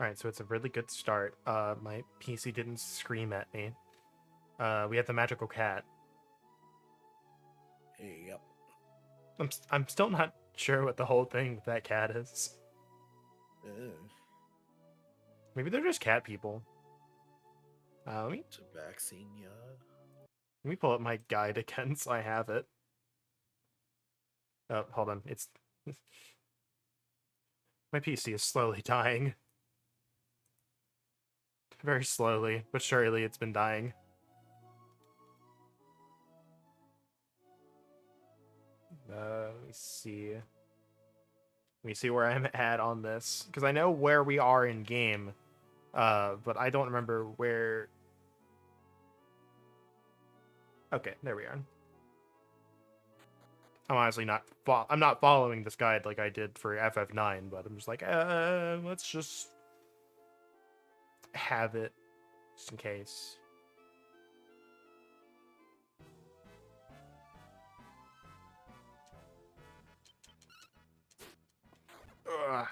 Alright, so it's a really good start. My PC didn't scream at me. We have the magical cat. Yep. I'm still not sure what the whole thing with that cat is. Ugh. Maybe they're just cat people. Let me Vaccine, yeah. pull up my guide again so I have it. Oh, hold on. It's my PC is slowly dying. Very slowly, but surely it's been dying. Let me see. Let me see where I'm at on this. Because I know where we are in game. But I don't remember where... Okay, there we are. I'm honestly not... I'm not following this guide like I did for FF9, but I'm just like, let's just... have it, just in case. Ugh.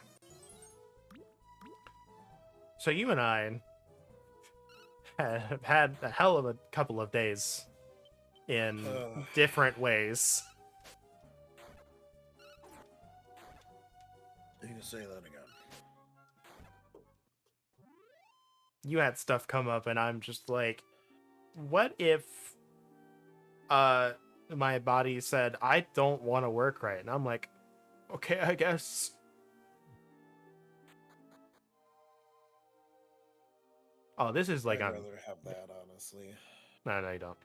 So you and I have had a hell of a couple of days in different ways. You can say that again. You had stuff come up and I'm just like, what if my body said I don't want to work right? And I'm like, okay, I guess. Oh, this is like I'd on... rather have that, honestly. No, you don't.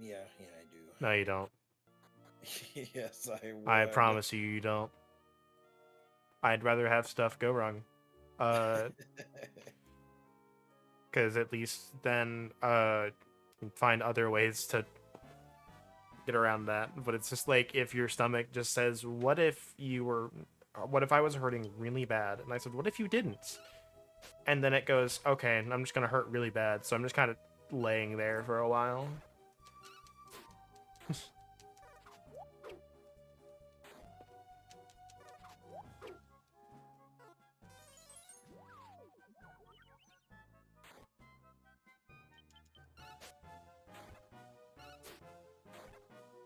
Yeah, I do. No, you don't. Yes, I would. I promise you don't. I'd rather have stuff go wrong. Because at least then find other ways to get around that. But it's just like if your stomach just says, what if I was hurting really bad? And I said, what if you didn't? And then it goes, okay, I'm just gonna hurt really bad, so I'm just kind of laying there for a while.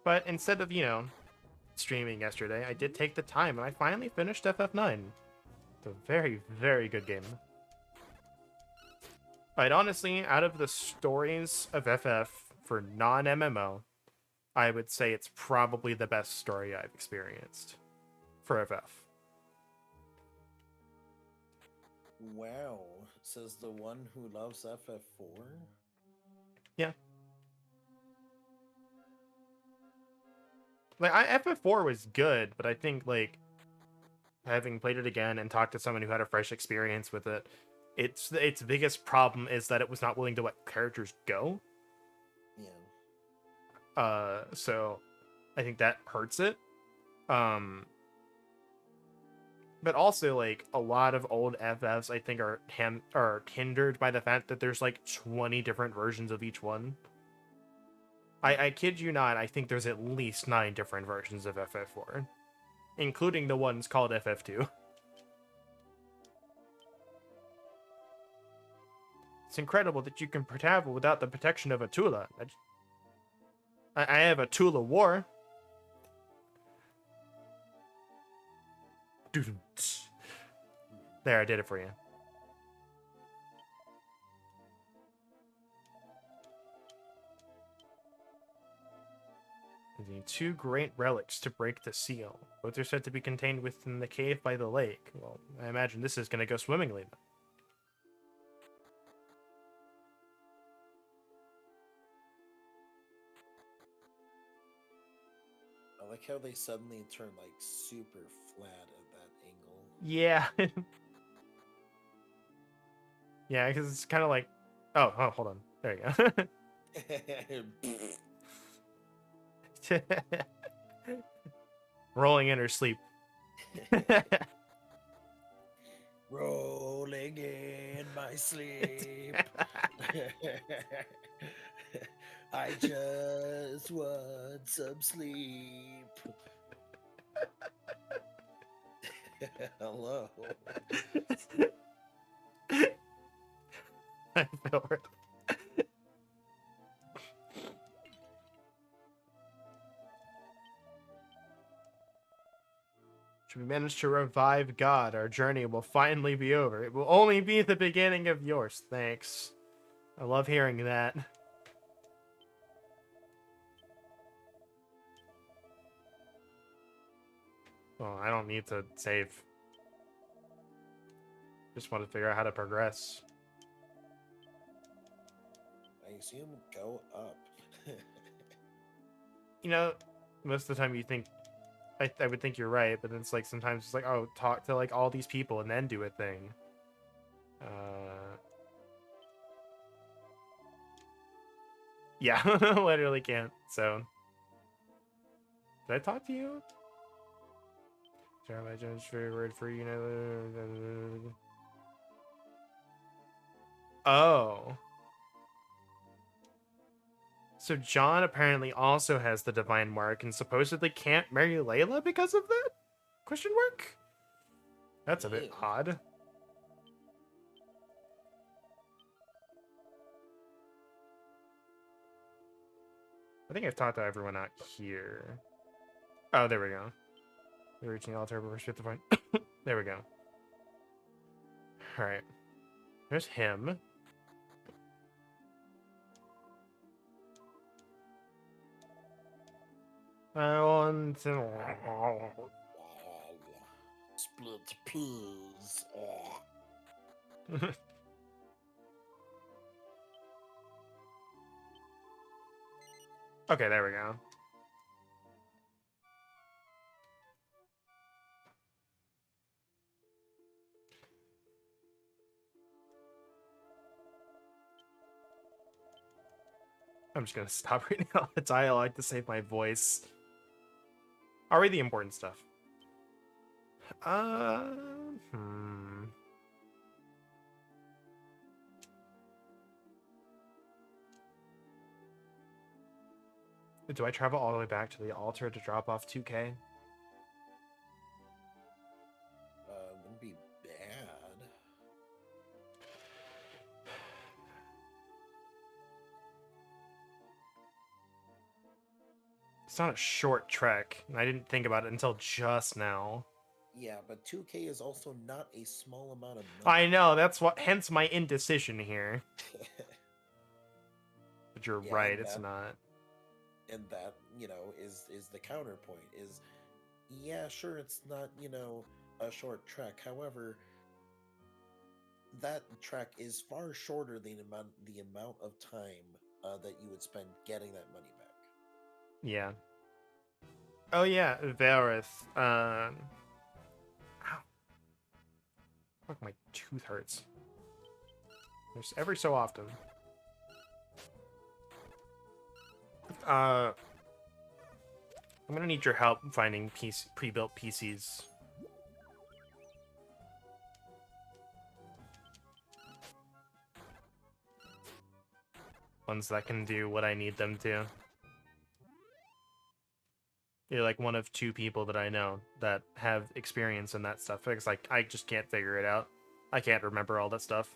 But instead of, streaming yesterday, I did take the time and I finally finished FF9. It's a very, very good game. I'd honestly, out of the stories of FF for non-MMO, I would say it's probably the best story I've experienced for FF. Wow, says the one who loves FF4? Yeah. Like, FF4 was good, but I think, like, having played it again and talked to someone who had a fresh experience with it, its biggest problem is that it was not willing to let characters go. Yeah. So I think that hurts it. But also, like, a lot of old FFs, I think, are hindered by the fact that there's, like, 20 different versions of each one. I kid you not, I think there's at least 9 different versions of FF4, including the ones called FF2. It's incredible that you can travel without the protection of a Tula. I have a Tula War. There, I did it for you. You need 2 great relics to break the seal. Both are said to be contained within the cave by the lake. Well, I imagine this is going to go swimmingly. I like how they suddenly turn like super flat at that angle. Yeah. Yeah, because it's kind of like... Oh, hold on. There you go. Rolling in her sleep. Rolling in my sleep. I just want some sleep. Hello. Filbert. Should we manage to revive God, our journey will finally be over. It will only be the beginning of yours. Thanks. I love hearing that. Well, I don't need to save. Just want to figure out how to progress. I assume go up. You know, most of the time you think, I would think you're right, but then it's like sometimes it's like, oh, talk to like all these people and then do a thing. Yeah, literally can't. So, did I talk to you? Sorry, I just very word for you know. Oh. So John apparently also has the divine mark and supposedly can't marry Layla because of that? Question mark? That's a bit Ew. odd. I think I've talked to everyone out here. Oh, there we go. We're reaching the altar, but we're the point. There we go. Alright. There's him. I want to... Split peas. Okay, there we go. I'm just gonna stop reading all the dialogue to save my voice. I'll read the important stuff. Do I travel all the way back to the altar to drop off 2K? Wouldn't be bad. It's not a short trek. I didn't think about it until just now. Yeah, but 2K is also not a small amount of I money. know, that's what hence my indecision here. But you're Yeah, right, and it's that- not. And that, is the counterpoint is, yeah, sure, it's not, a short trek. However, that trek is far shorter than the amount of time that you would spend getting that money back. Yeah. Oh yeah, Varith. Ow. Fuck, my tooth hurts. There's every so often. I'm gonna need your help finding pre-built PCs. Ones that can do what I need them to. You're like one of 2 people that I know that have experience in that stuff. Because like I just can't figure it out. I can't remember all that stuff.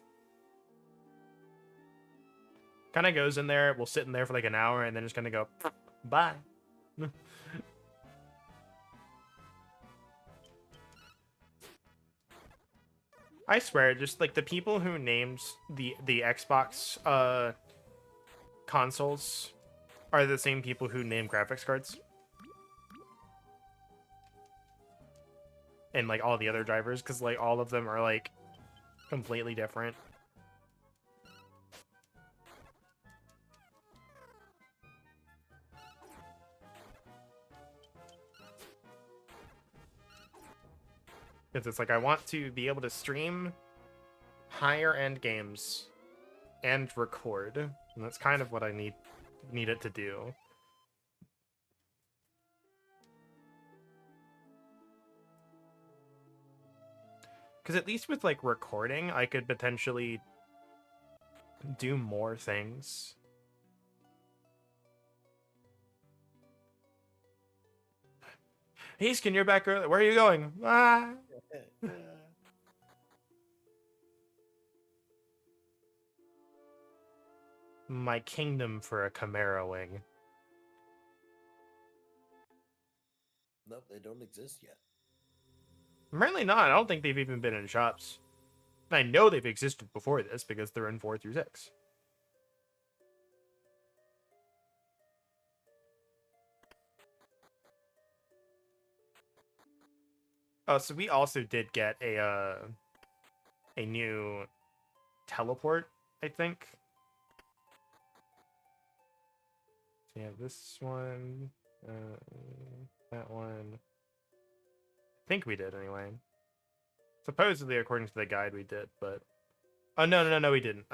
Kind of goes in there, we'll sit in there for like an hour, and then just gonna go, bye. I swear, just like the people who named the Xbox consoles are the same people who name graphics cards. And like all the other drivers, because like all of them are like completely different. Because it's like I want to be able to stream higher end games and record, and that's kind of what I need it to do. Because at least with like recording, I could potentially do more things. Hey, Skin, you're back early. Where are you going? Ah. my kingdom for a Chimera Wing. Nope, they don't exist yet. Apparently not. I don't think they've even been in shops. I know they've existed before this because they're in 4 through 6. Oh, so we also did get a new teleport, I think. So yeah, this one, that one. I think we did anyway. Supposedly, according to the guide, we did, but oh no, we didn't.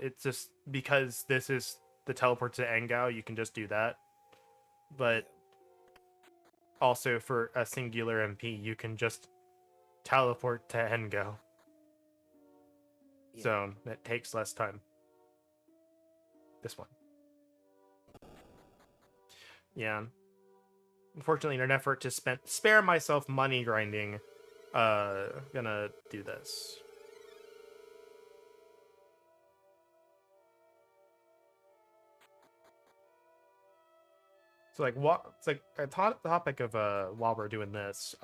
It's just because this is the teleport to Engao, you can just do that. But also for a singular MP, you can just teleport to Engao. Yeah. So it takes less time. This one. Yeah. Unfortunately, in an effort to spare myself money grinding, gonna do this. So like what? It's like a topic of while we're doing this,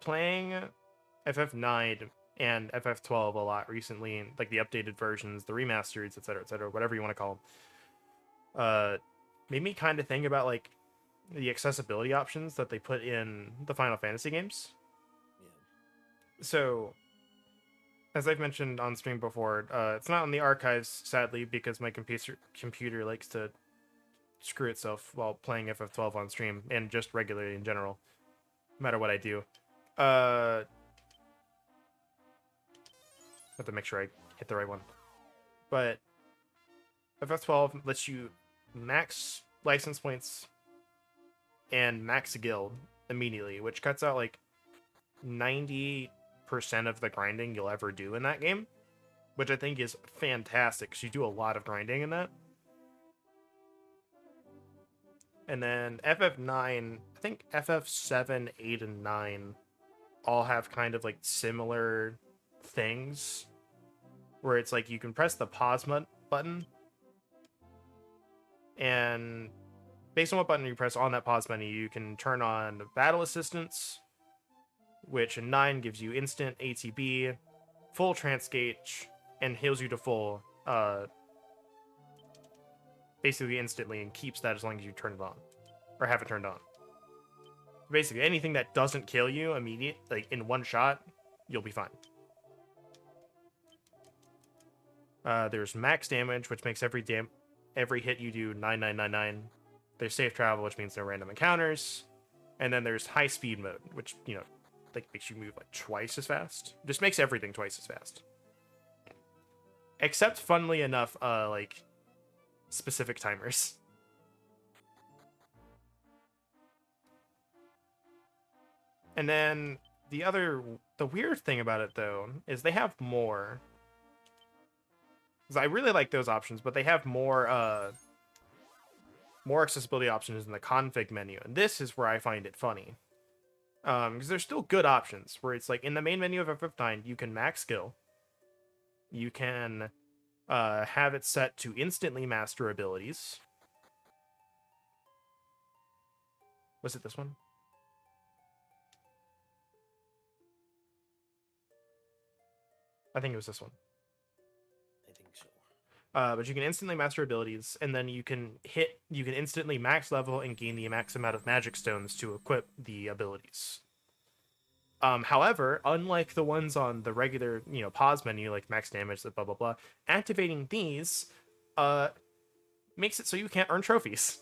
playing FF9 and FF12 a lot recently, like the updated versions, the remasters, etc., whatever you want to call them. Made me kind of think about like the accessibility options that they put in the Final Fantasy games. Yeah. So, as I've mentioned on stream before, it's not in the archives, sadly, because my computer likes to screw itself while playing FF12 on stream and just regularly in general, no matter what I do. Have to make sure I hit the right one. But FF12 lets you max license points and max guild immediately, which cuts out like 90% of the grinding you'll ever do in that game, which I think is fantastic because you do a lot of grinding in that. And then FF9, I think FF7, 8, and 9 all have kind of like similar things where it's like you can press the pause button, and based on what button you press on that pause menu, you can turn on battle assistance, which in 9 gives you instant ATB, full trance gauge, and heals you to full basically instantly, and keeps that as long as you turn it on or have it turned on. Basically, anything that doesn't kill you like in one shot, you'll be fine. There's max damage, which makes every hit you do 9999. There's safe travel, which means no random encounters, and then there's high speed mode, which like makes you move like twice as fast. Just makes everything twice as fast. Except, funnily enough, like specific timers. And then the weird thing about it though is they have more. Because I really like those options, but they have more accessibility options in the config menu, and this is where I find it funny. Because there's still good options where it's like in the main menu of FF9, you can max skill. You can have it set to instantly master abilities. Was it this one? I think it was this one. I think so. But you can instantly master abilities, and then you can instantly max level and gain the max amount of magic stones to equip the abilities. However, unlike the ones on the regular, pause menu, like max damage, blah blah blah, activating these makes it so you can't earn trophies.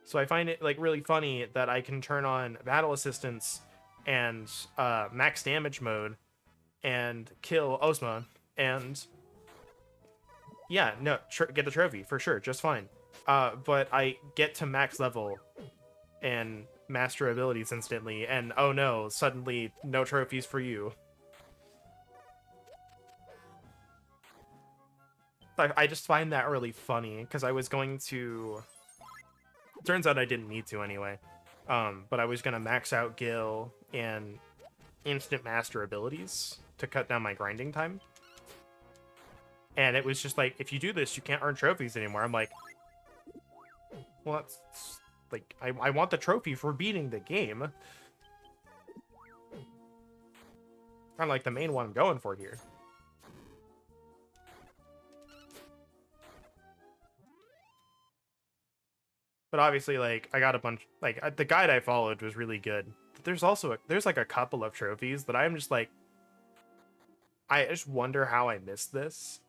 So I find it like really funny that I can turn on battle assistance and max damage mode and kill Ozma, and yeah, no, get the trophy for sure, just fine. But I get to max level and master abilities instantly, and oh no, suddenly no trophies for you. I just find that really funny because I was going to. Turns out I didn't need to anyway. But I was gonna max out Gil and instant master abilities to cut down my grinding time. And it was just like, if you do this, you can't earn trophies anymore. I'm like, well, that's like, I want the trophy for beating the game. Kind of like the main one I'm going for here. But obviously, like, I got a bunch, like, the guide I followed was really good. But there's also, there's like a couple of trophies that I'm just like, I just wonder how I missed this.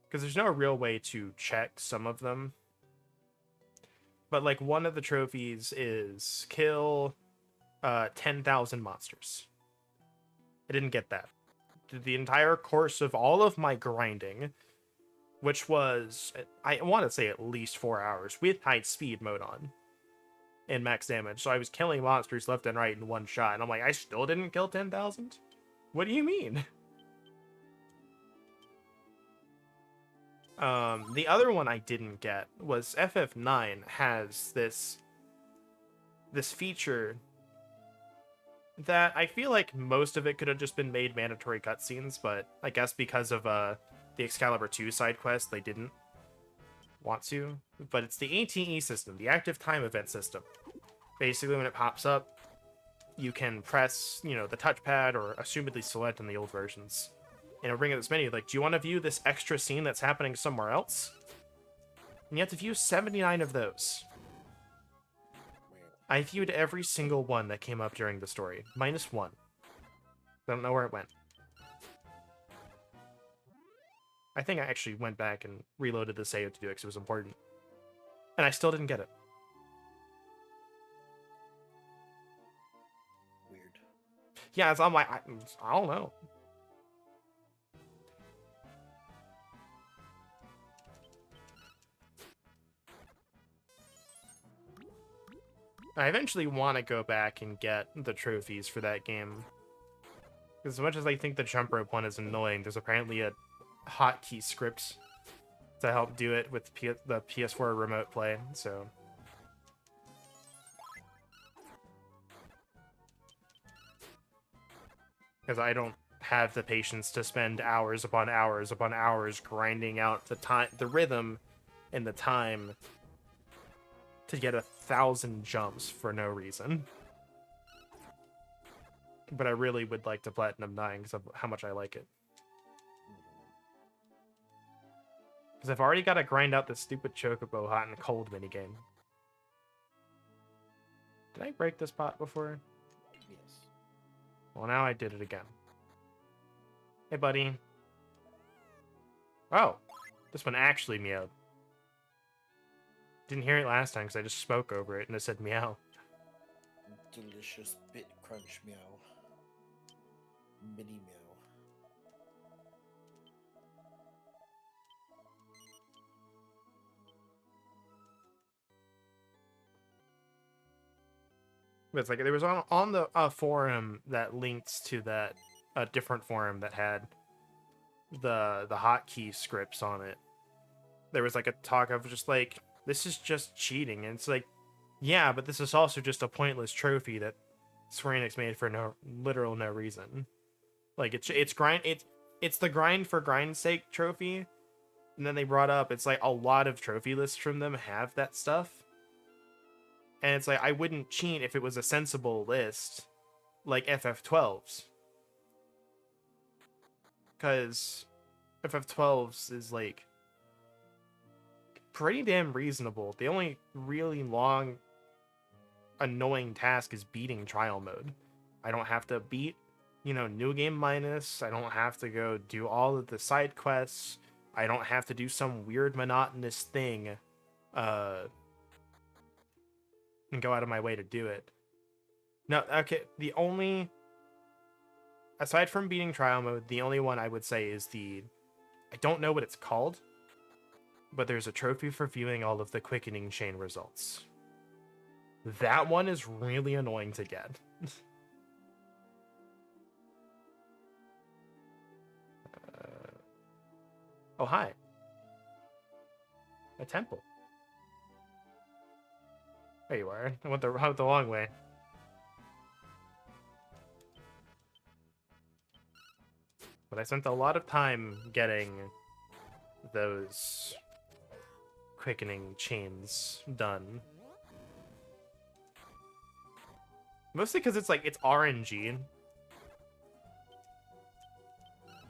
Because there's no real way to check some of them. But, like, one of the trophies is kill 10,000 monsters. I didn't get that. The entire course of all of my grinding, which was, I want to say at least 4 hours, with high speed mode on and max damage. So I was killing monsters left and right in one shot. And I'm like, I still didn't kill 10,000? What do you mean? The other one I didn't get was FF9 has this feature that I feel like most of it could have just been made mandatory cutscenes, but I guess because of the Excalibur 2 side quest, they didn't want to. But it's the ATE system, the active time event system. Basically, when it pops up, you can press, you know, the touchpad or assumedly select in the old versions. And it'll bring up this menu, like, do you want to view this extra scene that's happening somewhere else? And you have to view 79 of those. I viewed every single one that came up during the story, minus one. Don't know where it went. I think I actually went back and reloaded the save to do it because it was important. And I still didn't get it. Weird. Yeah, it's on my... I don't know. I eventually want to go back and get the trophies for that game. Because as much as I think the jump rope one is annoying, there's apparently a hotkey script to help do it with the PS4 remote play, so... Because I don't have the patience to spend hours upon hours upon hours grinding out the rhythm and the time to get 1,000 jumps for no reason. But I really would like to Platinum 9 because of how much I like it. Because I've already got to grind out this stupid Chocobo hot and cold minigame. Did I break this pot before? Yes. Well, now I did it again. Hey, buddy. Oh, this one actually meowed. Didn't hear it last time because I just spoke over it and it said meow. Delicious bit crunch meow. Mini meow. But it's like there was on the forum that linked to that different forum that had the hotkey scripts on it. There was like a talk of just like, this is just cheating, and it's like, yeah, but this is also just a pointless trophy that Square Enix made for no reason. Like it's the grind for grind's sake trophy, and then they brought up it's like a lot of trophy lists from them have that stuff. And it's like, I wouldn't cheat if it was a sensible list, like FF12's. Because FF12's is, like, pretty damn reasonable. The only really long, annoying task is beating trial mode. I don't have to beat, you know, New Game Minus. I don't have to go do all of the side quests. I don't have to do some weird monotonous thing, and go out of my way to do it. No, okay, the only... Aside from beating trial mode, the only one I would say is the... I don't know what it's called, but there's a trophy for viewing all of the quickening chain results. That one is really annoying to get. Oh, hi. A temple. There you are. I went the long way. But I spent a lot of time getting those quickening chains done. Mostly because it's like, it's RNG.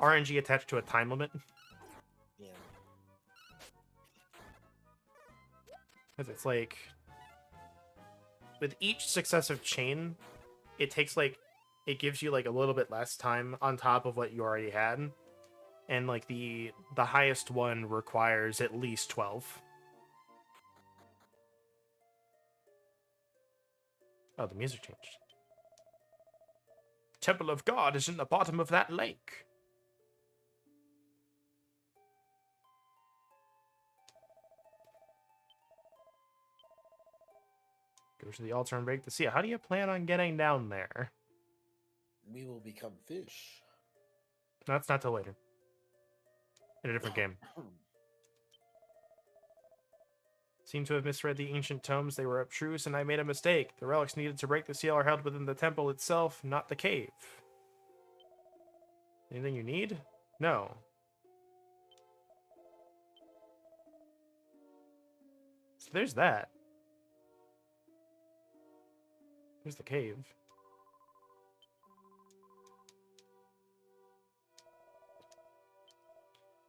RNG attached to a time limit. Yeah. Because it's like, with each successive chain, it takes like, it gives you like a little bit less time on top of what you already had. And like the highest one requires at least 12. Oh, the music changed. Temple of God is in the bottom of that lake. Go to the altar and break the seal. How do you plan on getting down there? We will become fish. No, that's not till later. In a different game. Seem to have misread the ancient tomes. They were abstruse, and I made a mistake. The relics needed to break the seal are held within the temple itself, not the cave. Anything you need? No. So there's that. There's the cave.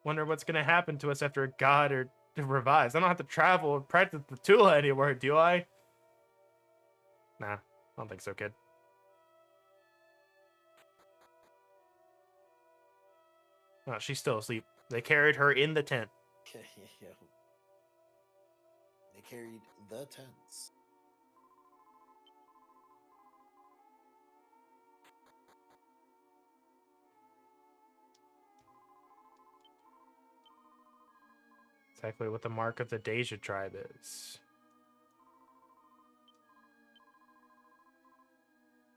Wonder what's gonna happen to us after God or revives. I don't have to travel or practice the Tula anymore, do I? Nah, I don't think so, kid. No, she's still asleep. They carried her in the tent. Yeah. They carried the tents. Exactly what the mark of the Deja tribe is.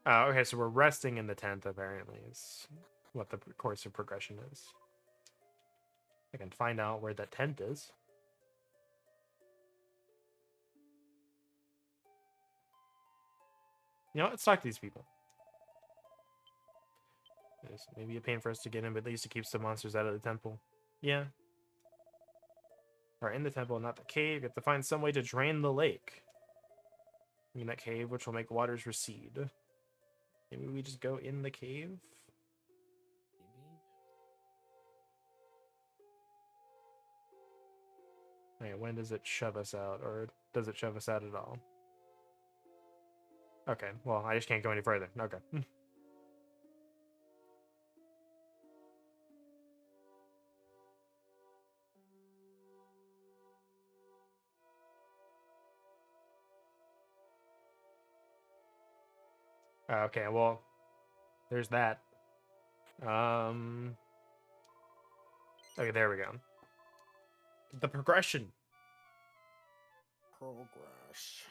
Oh, okay, so we're resting in the tent, apparently, is what the course of progression is. I can find out where that tent is. You know what? Let's talk to these people. It's maybe a pain for us to get in, but at least it keeps the monsters out of the temple. Yeah. Or in the temple, not the cave. You have to find some way to drain the lake. I mean, that cave, which will make waters recede. Maybe we just go in the cave? Maybe. Okay, when does it shove us out? Or does it shove us out at all? Okay, well, I just can't go any further. Okay. Okay, well, there's that. Okay, there we go. The progression. Progress.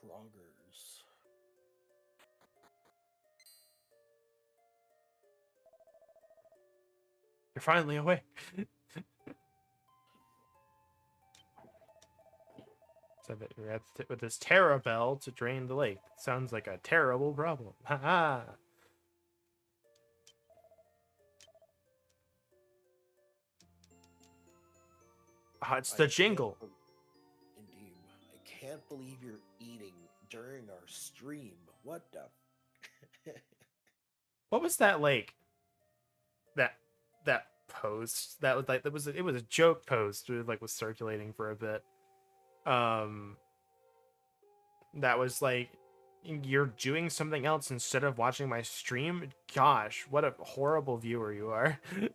Proggers. You're finally awake. So that you're at with this Terra Bell to drain the lake. Sounds like a terrible problem. Haha. It's the jingle. Indeed. I can't believe you're eating during our stream. What the? What was that like? That post that was like it was a joke post. It like was circulating for a bit. That was like, you're doing something else instead of watching my stream. Gosh, what a horrible viewer you are. I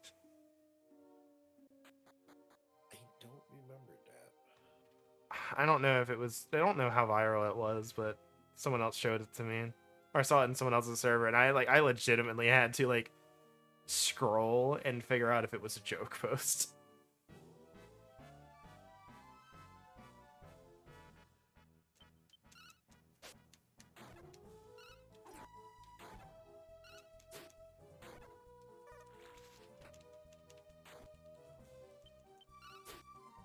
don't remember that. I don't know if it was. I don't know how viral it was, but someone else showed it to me, or I saw it in someone else's server, and I legitimately had to like scroll and figure out if it was a joke post.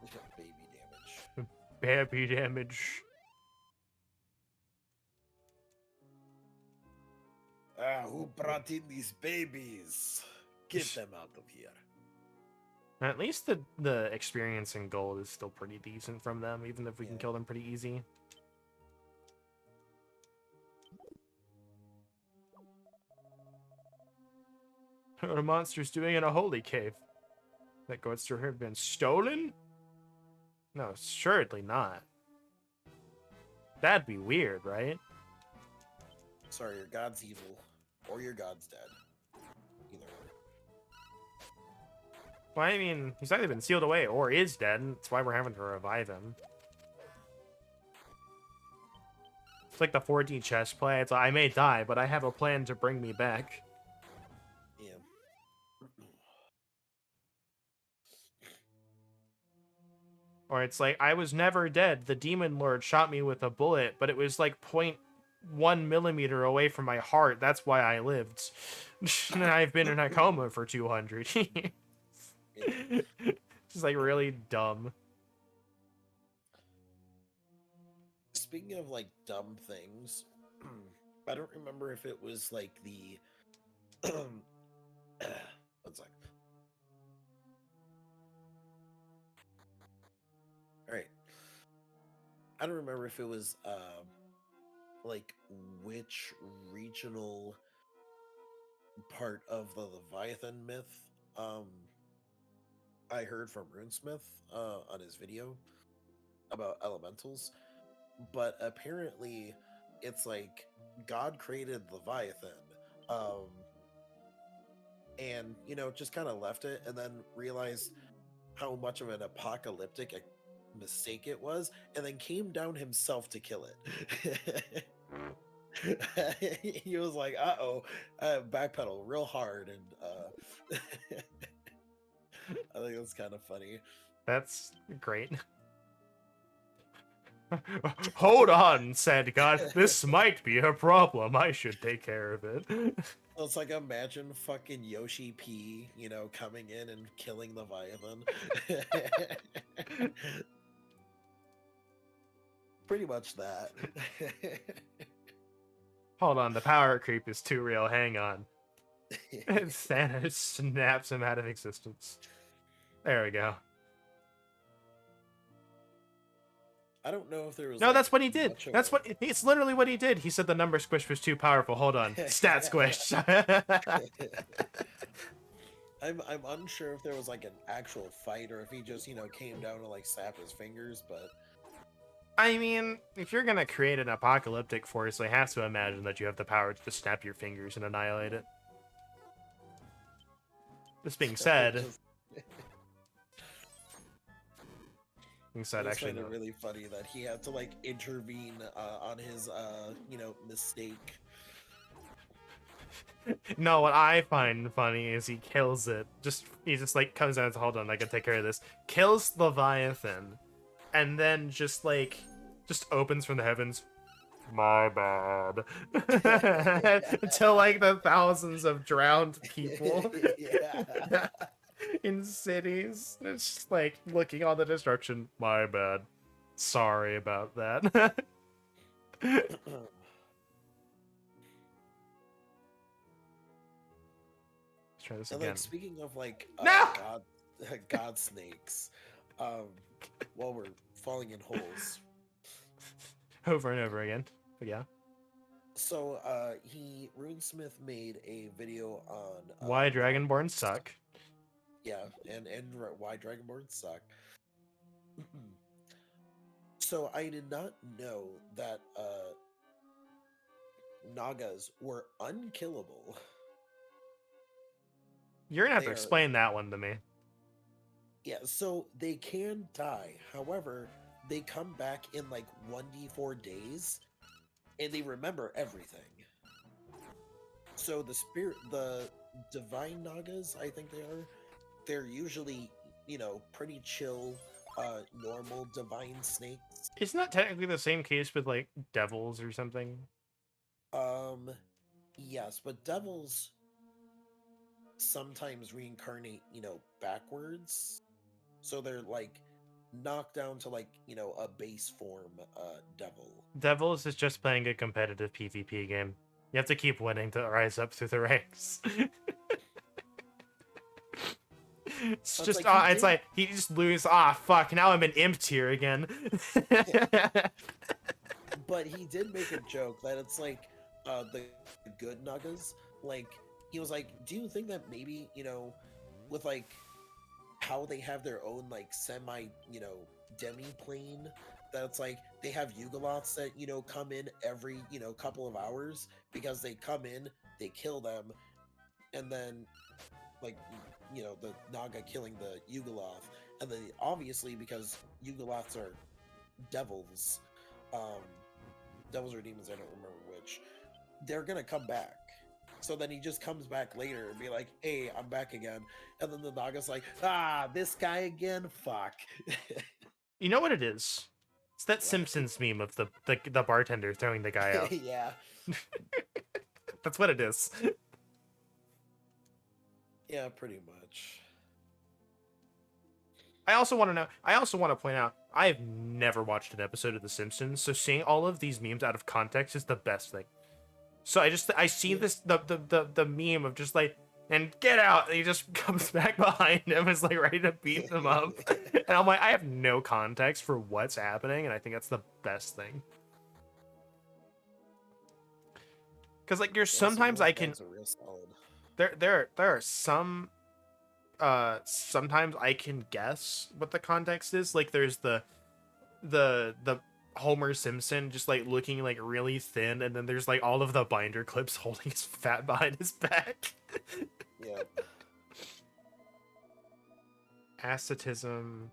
We got baby damage. Baby damage. Ow. who brought in these babies? Get them out of here. At least the experience in gold is still pretty decent from them, even if we can Yeah. kill them pretty easy. What are monsters doing in a holy cave? That goats to have been stolen? No, assuredly not. That'd be weird, right? Sorry, your god's evil. Or your god's dead. Either or. Well, I mean, he's either been sealed away or is dead, and that's why we're having to revive him. It's like the 4D chess play. It's like, I may die, but I have a plan to bring me back. Yeah. Or it's like, I was never dead. The demon lord shot me with a bullet, but it was like 0.1 millimeter away from my heart. That's why I lived. And I've been in a coma for 200 years. Just like really dumb. Speaking of like dumb things, I don't remember if it was like the one sec. All right. I don't remember if it was like which regional part of the Leviathan myth I heard from RuneSmith on his video about elementals, but apparently it's like God created Leviathan, and just kind of left it, and then realized how much of an apocalyptic mistake it was, and then came down himself to kill it. He was like, "Uh-oh, backpedal real hard," and I think that's kind of funny. That's great. Hold on, said God. This might be a problem. I should take care of it. It's like, imagine fucking Yoshi P, coming in and killing Leviathan. Pretty much that. Hold on, the power creep is too real. Hang on. And Thanos snaps him out of existence. There we go. I don't know if there was. No, like, that's what he did. much of That's a- what it's literally what he did. He said the number squish was too powerful. Hold on, stat squish. I'm unsure if there was like an actual fight or if he just came down to like sap his fingers, but I mean, if you're gonna create an apocalyptic force, they have to imagine that you have the power to just snap your fingers and annihilate it. This being said, I actually, find it no. really funny that he had to like intervene on his mistake. No, what I find funny is he kills it. He just like comes out and says, hold on, I can take care of this. Kills Leviathan, and then just opens from the heavens. My bad. To like the thousands of drowned people Yeah. in cities. It's just like looking on the destruction. My bad. Sorry about that. Let's try this And again. like speaking of like No! god snakes, while we're falling in holes. Over and over again. But yeah. So RuneSmith made a video on Why Dragonborn suck. yeah, and why Dragonborn suck. So I did not know that Nagas were unkillable. You're gonna have They to are- explain that one to me. Yeah, so they can die. However, they come back in like 1d4 days and they remember everything. So the divine Nagas, I think they're usually, pretty chill, normal divine snakes. Isn't that technically the same case with like devils or something? Yes, but devils sometimes reincarnate, backwards. So they're like knocked down to like, a base form devil. Devils is just playing a competitive PvP game. You have to keep winning to rise up through the ranks. It's It's just, like he it's did, like he just lose. Ah, fuck! Now I'm an imp tier again. but he did make a joke that it's like the good Nagas. Like he was like, "Do you think that maybe with like how they have their own like semi demi plane? That's like they have Yugoloths that come in every couple of hours because they come in, they kill them, and then like the Naga killing the Yugoloth, and then obviously because Yugoloths are devils, um, devils or demons, I don't remember which, they're gonna come back. So then he just comes back later and be like, "Hey, I'm back again," and then the Naga's like, "Ah, this guy again, fuck." You know what it is? It's that What? Simpsons meme of the bartender throwing the guy out. Yeah, That's what it is. yeah, pretty much. I also want to know. I also want to point out. I have never watched an episode of The Simpsons, so seeing all of these memes out of context is the best thing. So I see Yeah. this the meme of just like, and get out, and he just comes back behind him, is like ready to beat them up, and I'm like, I have no context for what's happening, and I think that's the best thing. Because like there's Yeah, some of sometimes those I can gags are real solid. there are some sometimes I can guess what the context is. Like there's the Homer Simpson just like looking like really thin, and then there's like all of the binder clips holding his fat behind his back. Yeah. Asceticism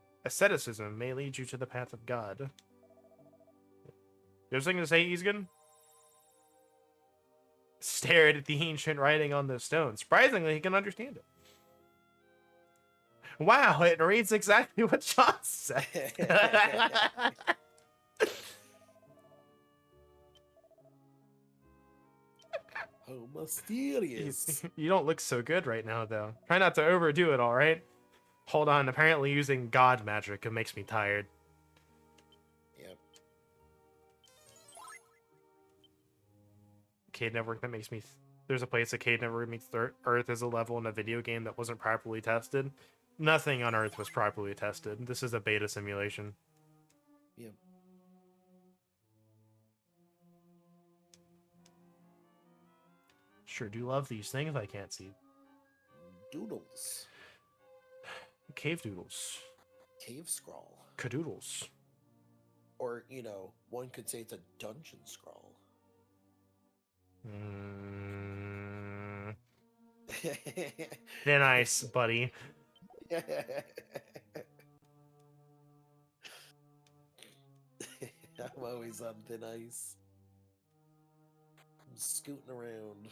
may lead you to the path of God. You have something to say, Easgun? Stared at the ancient writing on the stone. Surprisingly, he can understand it. Wow, it reads exactly what John said. How mysterious. You don't look so good right now, though. Try not to overdo it, alright? Hold on, apparently using god magic makes me tired. Yep. Cade Network that makes me... There's a place that Cade Network makes Earth as a level in a video game that wasn't properly tested. Nothing on Earth was properly tested. This is a beta simulation. Yep. Sure do love these things I can't see. Doodles. Cave doodles. Cave scrawl. Cadoodles. Or, one could say it's a dungeon scrawl. Thin ice, buddy. I'm always on thin ice. I'm scooting around.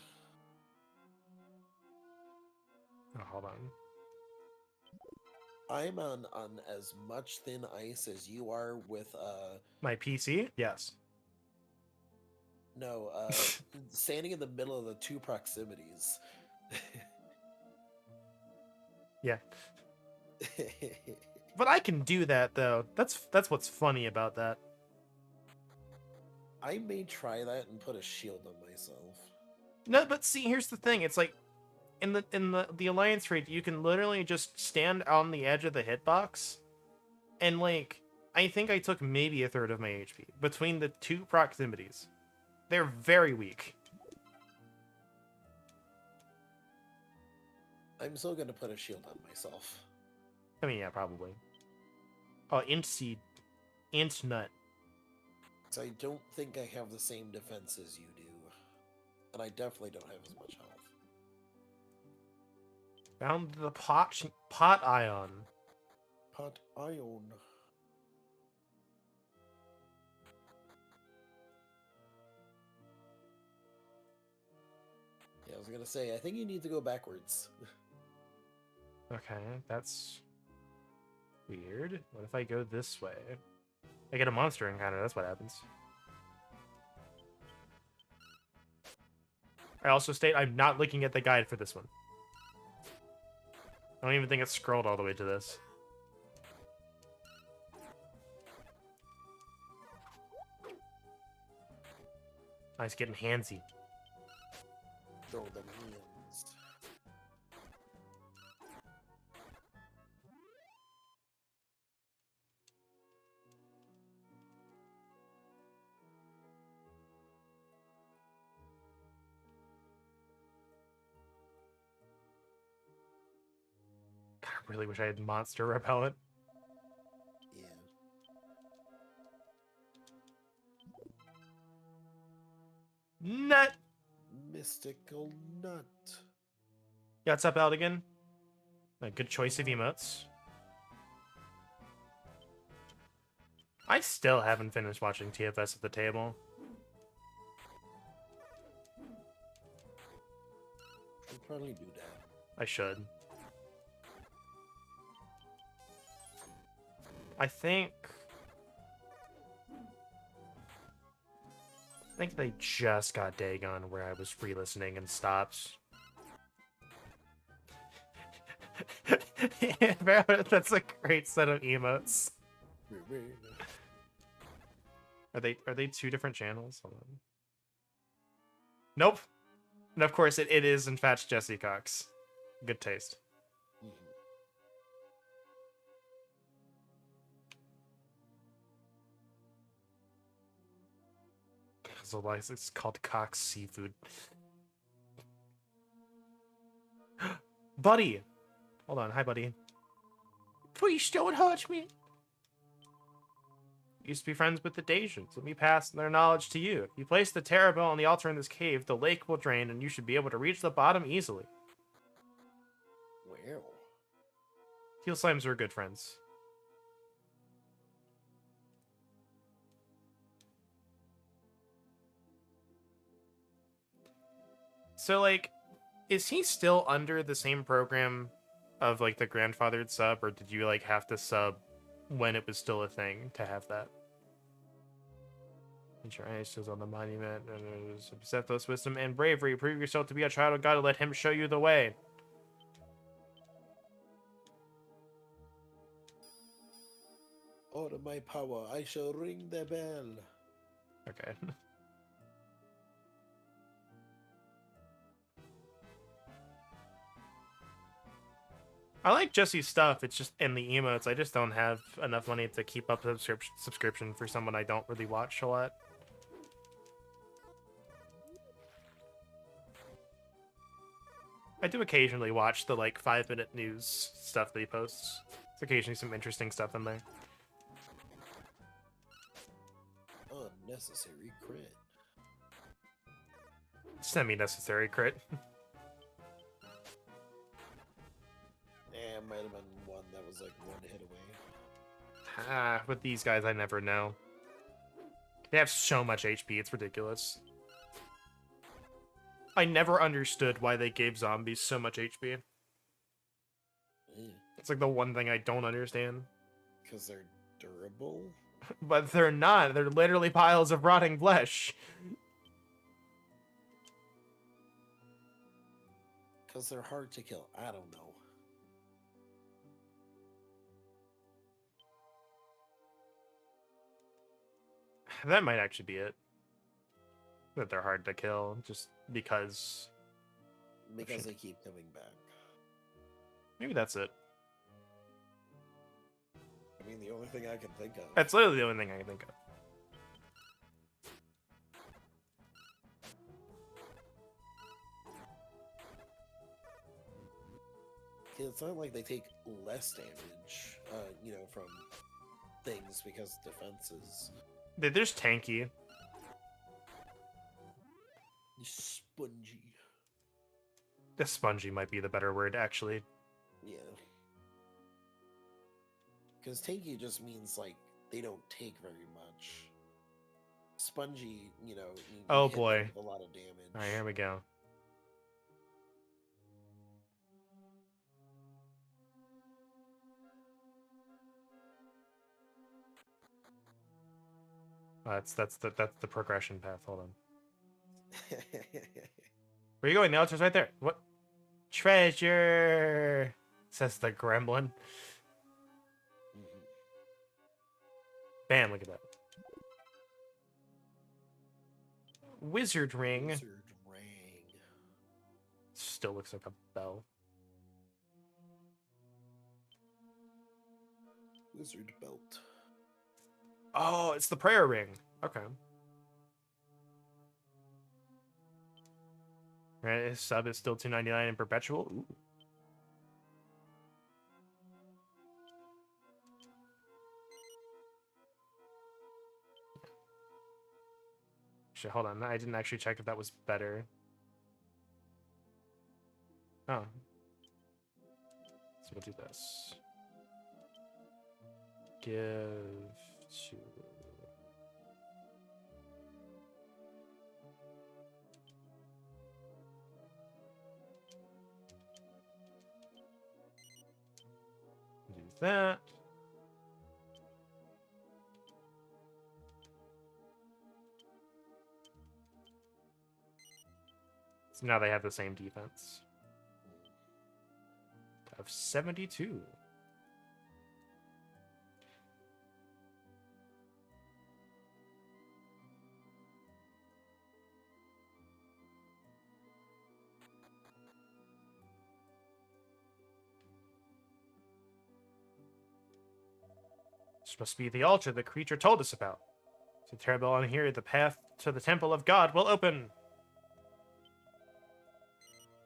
Oh, hold on. I'm on as much thin ice as you are with My PC? Yes. no standing in the middle of the two proximities. Yeah. But I can do that though. That's what's funny about that. I may try that and put a shield on myself. No, but see, here's the thing. It's like in the alliance raid, you can literally just stand on the edge of the hitbox, and like I think I took maybe a third of my HP between the two proximities. They're very weak. I'm still gonna put a shield on myself. I mean, yeah, probably. Oh, int seed, int nut. So I don't think I have the same defense as you do, and I definitely don't have as much health. Found the pot ion. Pot ion. Yeah, I was gonna say, I think you need to go backwards. Okay, that's weird. What if I go this way? I get a monster encounter, that's what happens. I also state I'm not looking at the guide for this one. I don't even think it's scrolled all the way to this. Oh, he's getting handsy. throw them hands. God, I really wish I had monster repellent. Yeah. Nut. Mystical nut. Yeah, what's up, Eldigan? A good choice of emotes. I still haven't finished watching TFS at the table. Should probably do that. I should. I think they just got Dagon where I was free listening and stopped. Yeah, that's a great set of emotes. Are they two different channels? Hold on. Nope. And of course it is in fact Jesse Cox. Good taste. So it's called Cox Seafood. Buddy! Hold on, hi buddy. Please don't hurt me. Used to be friends with the Dasians. Let me pass their knowledge to you. If you place the Terrabell on the altar in this cave, the lake will drain and you should be able to reach the bottom easily. Well. Teal Slimes are good friends. So, like, is he still under the same program of, like, the grandfathered sub, or did you, like, have to sub when it was still a thing to have that? Ensure is on the monument, and Sethos wisdom and bravery. Prove yourself to be a child of God and let him show you the way. Out of my power, I shall ring the bell. Okay. I like Jesse's stuff. It's just in the emotes. I just don't have enough money to keep up a subscription for someone I don't really watch a lot. I do occasionally watch the, like, 5-minute news stuff that he posts. There's occasionally some interesting stuff in there. Unnecessary crit. Semi-necessary crit. It might have been one that was like one hit away. Ah, with these guys, I never know. They have so much HP, it's ridiculous. I never understood why they gave zombies so much HP. It's like the one thing I don't understand. Because they're durable? But they're not. They're literally piles of rotting flesh. Because they're hard to kill. I don't know. That might actually be it. That they're hard to kill, just because... Because they keep coming back. Maybe that's it. I mean, the only thing I can think of. That's literally the only thing I can think of. It's not like they take less damage, from things because defenses. They're just tanky. Spongy. The spongy might be the better word, actually. Yeah. Because tanky just means, like, they don't take very much. Spongy, you Oh hit boy. them with a lot of damage. Alright, here we go. That's the progression path. Hold on. Where are you going? The altar's right there. What? Treasure! Says the gremlin. Bam, look at that. Wizard ring. Wizard ring. still looks like a bell. Wizard belt. Oh, it's the prayer ring. Okay. Right, his sub is still $2.99 in perpetual. Ooh. Actually, hold on. I didn't actually check if that was better. Oh. So we'll do this. Give to... Do that. So now they have the same defense. Of 72. This must be the altar the creature told us about. So terrible on here, the path to the temple of God will open.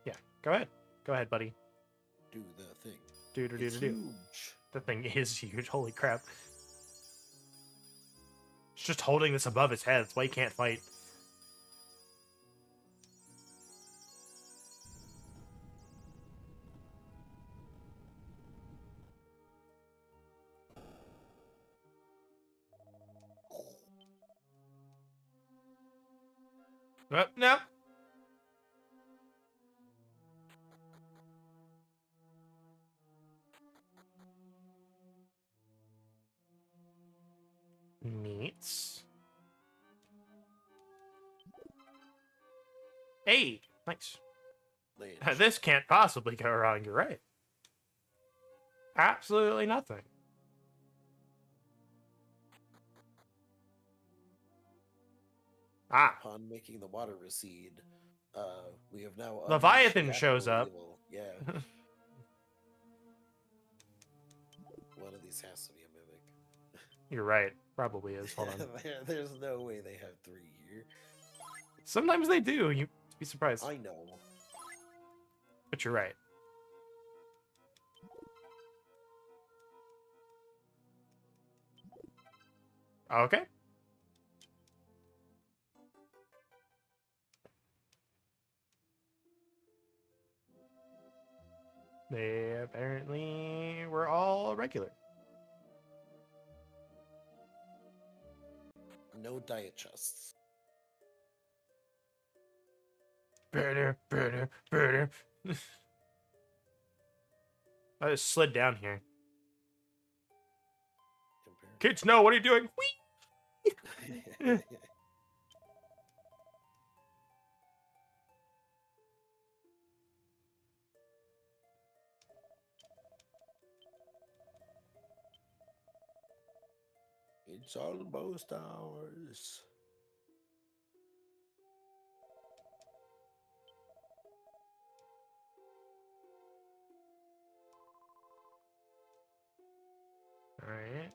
Yeah, go ahead. Go ahead, buddy. Do the thing. Do. It's huge. The thing is huge. Holy crap. It's just holding this above his head. That's why he can't fight. No. Meets. Hey, nice. Lynch. This can't possibly go wrong. You're right. Absolutely nothing. Ah, Upon making the water recede, we have now Leviathan unleashed the shows actual up. evil. Yeah. One of these has to be a mimic. you're right. Probably is. Hold on. There's no way they have 3 here. Sometimes they do. You'd be surprised. I know. But you're right. Okay. They apparently were all regular. No diet chests. Burner. I just slid down here. Kids, no, what are you doing? Whee! It's almost ours. All right.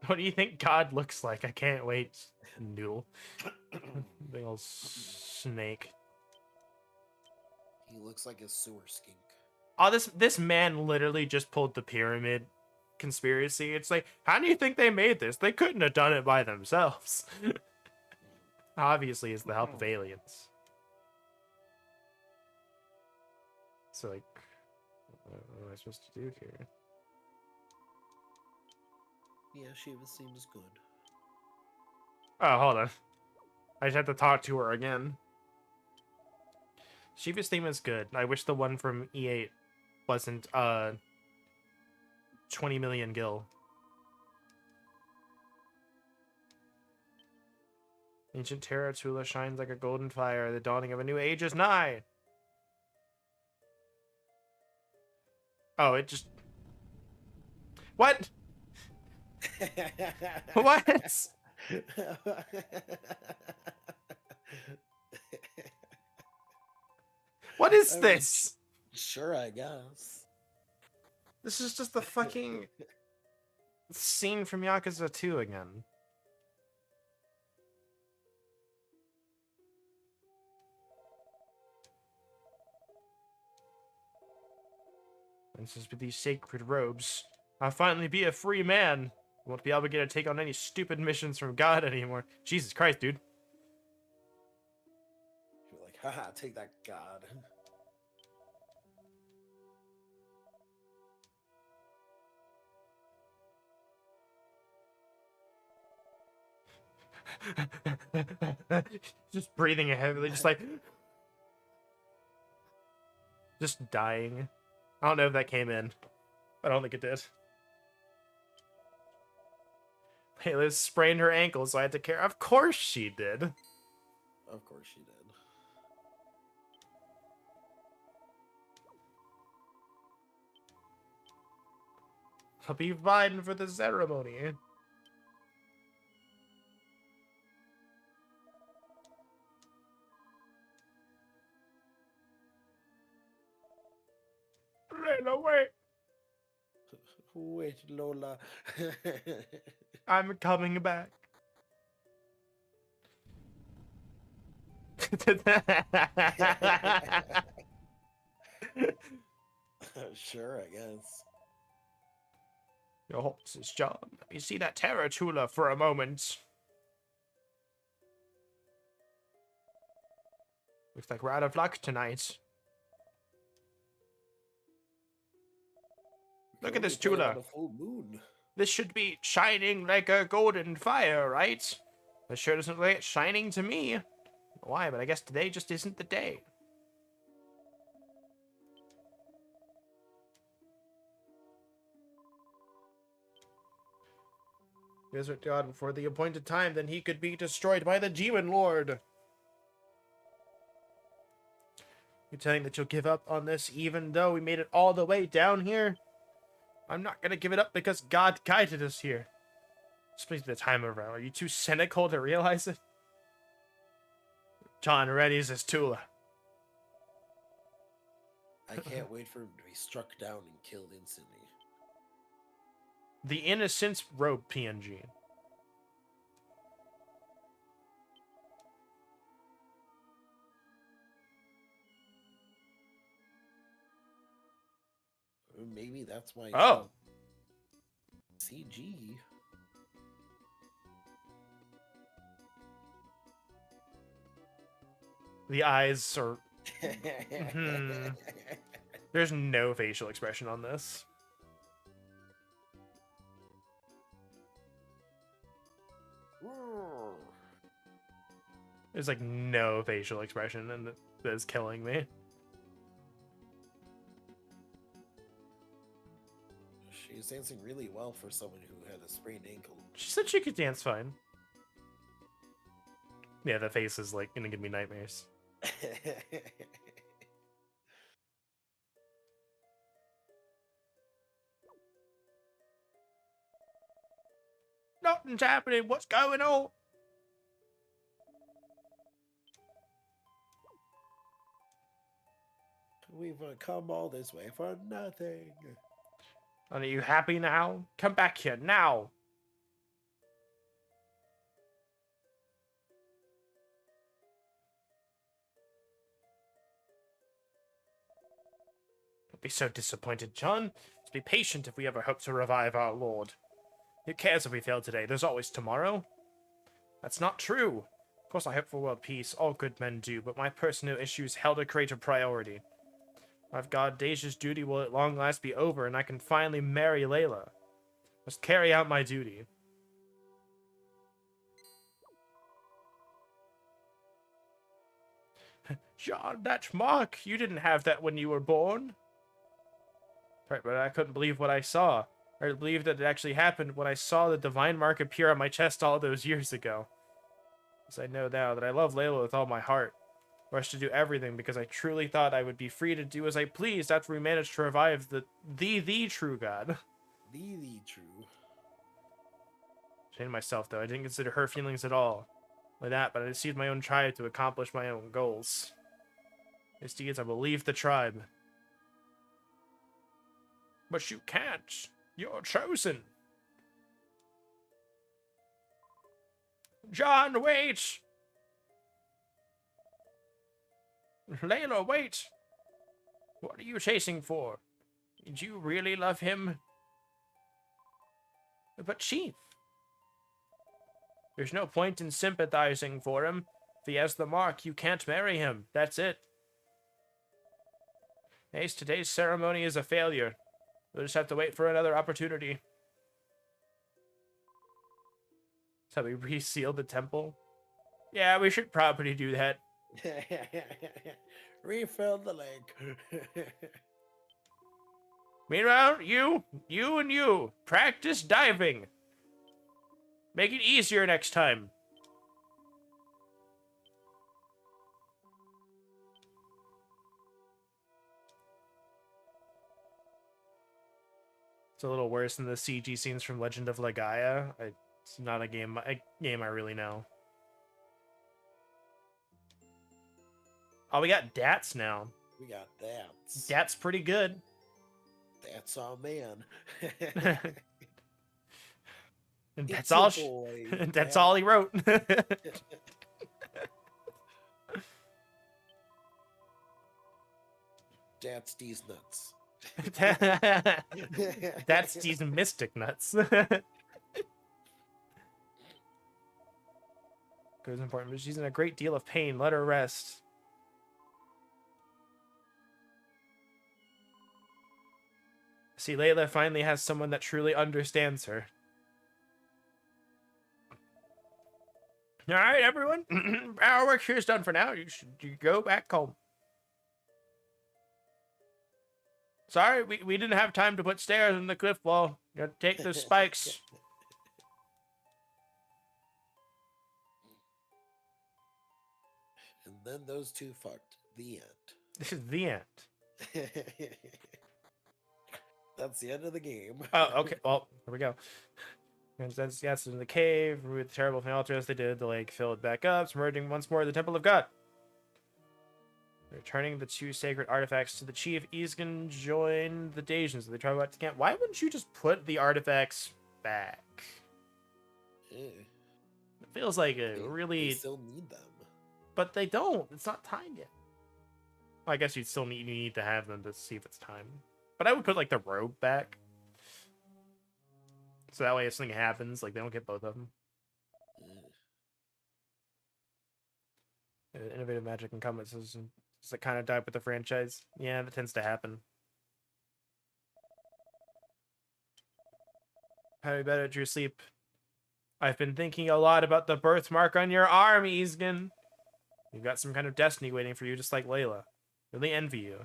What do you think God looks like? I can't wait. Noodle. Big old snake. He looks like a sewer skink. Oh, this man literally just pulled the pyramid conspiracy. It's like, how do you think they made this? They couldn't have done it by themselves. Obviously, it's the help of aliens. So, like, what am I supposed to do here? Yeah, Shiva seems good. Oh, hold on. I just have to talk to her again. Shiva's theme is good. I wish the one from E8 wasn't 20 million gil. Ancient Terra Tula shines like a golden fire. The dawning of a new age is nigh. Oh, it just... What? What? What is I mean, this? sure, I guess. This is just the fucking scene from Yakuza 2 again. This is with these sacred robes. I'll finally be a free man. I won't be obligated to take on any stupid missions from God anymore. Jesus Christ, dude. You're like, haha, take that, God. Just breathing heavily, just like... Just dying. I don't know if that came in. I don't think it did. Layla sprained her ankle, so I had to care. Of course she did. Of course she did. I'll be fine for the ceremony. Layla, wait. Wait, Lola. I'm coming back. Sure, I guess. Your horses, John. Let me see that Tarantula for a moment. Looks like we're out of luck tonight. Look at this Only played Tula. on a full moon. This should be shining like a golden fire, right? It sure doesn't look like it's shining to me. Why, but I guess today just isn't the day. Desert God, before the appointed time, then he could be destroyed by the Demon Lord. You're telling that you'll give up on this even though we made it all the way down here? I'm not gonna give it up because God guided us here. Just please the time around. Are you too cynical to realize it? John readies his Tula. I can't wait for him to be struck down and killed instantly. The Innocence Robe PNG. Maybe that's why. Oh. CG. The eyes are... There's no facial expression on this. There's like no facial expression, and that is killing me. She's dancing really well for someone who had a sprained ankle. She said she could dance fine. Yeah, the face is like gonna give me nightmares. Nothing's happening. What's going on? We've come all this way for nothing. Are you happy now? Come back here now. Don't be so disappointed, John. Let's be patient if we ever hope to revive our Lord. Who cares if we fail today? There's always tomorrow. That's not true. Of course, I hope for world peace. All good men do, but my personal issues held a greater priority. I've God, Deja's duty will at long last be over, and I can finally marry Layla. Must carry out my duty. John, that's Mark. You didn't have that when you were born. Right, but I couldn't believe what I saw. I believed that it actually happened when I saw the divine mark appear on my chest all those years ago. As I know now that I love Layla with all my heart. Rushed to do everything because I truly thought I would be free to do as I pleased after we managed to revive the true God. The true. Ashamed of myself, though. I didn't consider her feelings at all. Like that, but I deceived my own tribe to accomplish my own goals. Misdeeds, I will leave the tribe. But you can't. You're chosen. John, wait! Layla, wait! What are you chasing for? Did you really love him? But Chief, there's no point in sympathizing for him. If he has the mark, you can't marry him. That's it. Ace, today's ceremony is a failure. We'll just have to wait for another opportunity. So we reseal the temple? Yeah, we should probably do that. Refill the lake. Meanwhile, you and you, practice diving. Make it easier next time. It's a little worse than the CG scenes from Legend of Legaia. It's not a game I really know. Oh, we got Dats now. We got that. Dats pretty good. That's our man. And that's It's all. a boy, That's Dad. all he wrote. That's these nuts. That's these mystic nuts. Goes important, but she's in a great deal of pain. Let her rest. See, Layla finally has someone that truly understands her. All right, everyone. Our work here is done for now. You should go back home. Sorry, we didn't have time to put stairs in the cliff wall. You gotta take the spikes. And then those two fucked. The This is the end. end. That's the end of the game. Oh, okay. Well, here we go. And since yes, in the cave, with the terrible altars they did, the lake filled back up, submerging once more the Temple of God. Returning the two sacred artifacts to the chief, Isgen joined the Dasians. They tried to camp. Why wouldn't you just put the artifacts back? Eh, It feels like they a really, still need them. but they don't. It's not time yet. Well, I guess you need to have them to see if it's time. But I would put like the robe back, so that way if something happens, like they don't get both of them. Eh. Innovative magic and combat system. Does it kind of die with the franchise? Yeah, that tends to happen. How better at your sleep? I've been thinking a lot about the birthmark on your arm, Isgen. You've got some kind of destiny waiting for you, just like Layla. Really envy you.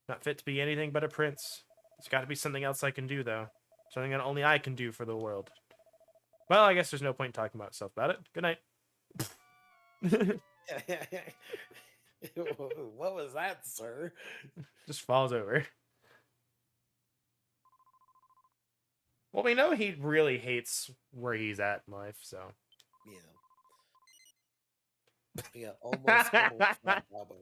Not fit to be anything but a prince. There's got to be something else I can do, though. Something that only I can do for the world. Well, I guess there's no point in talking about stuff about it. Good night. What was that, sir? Just falls over. Well, we know he really hates where he's at in life, so. Yeah, almost flat Bravo.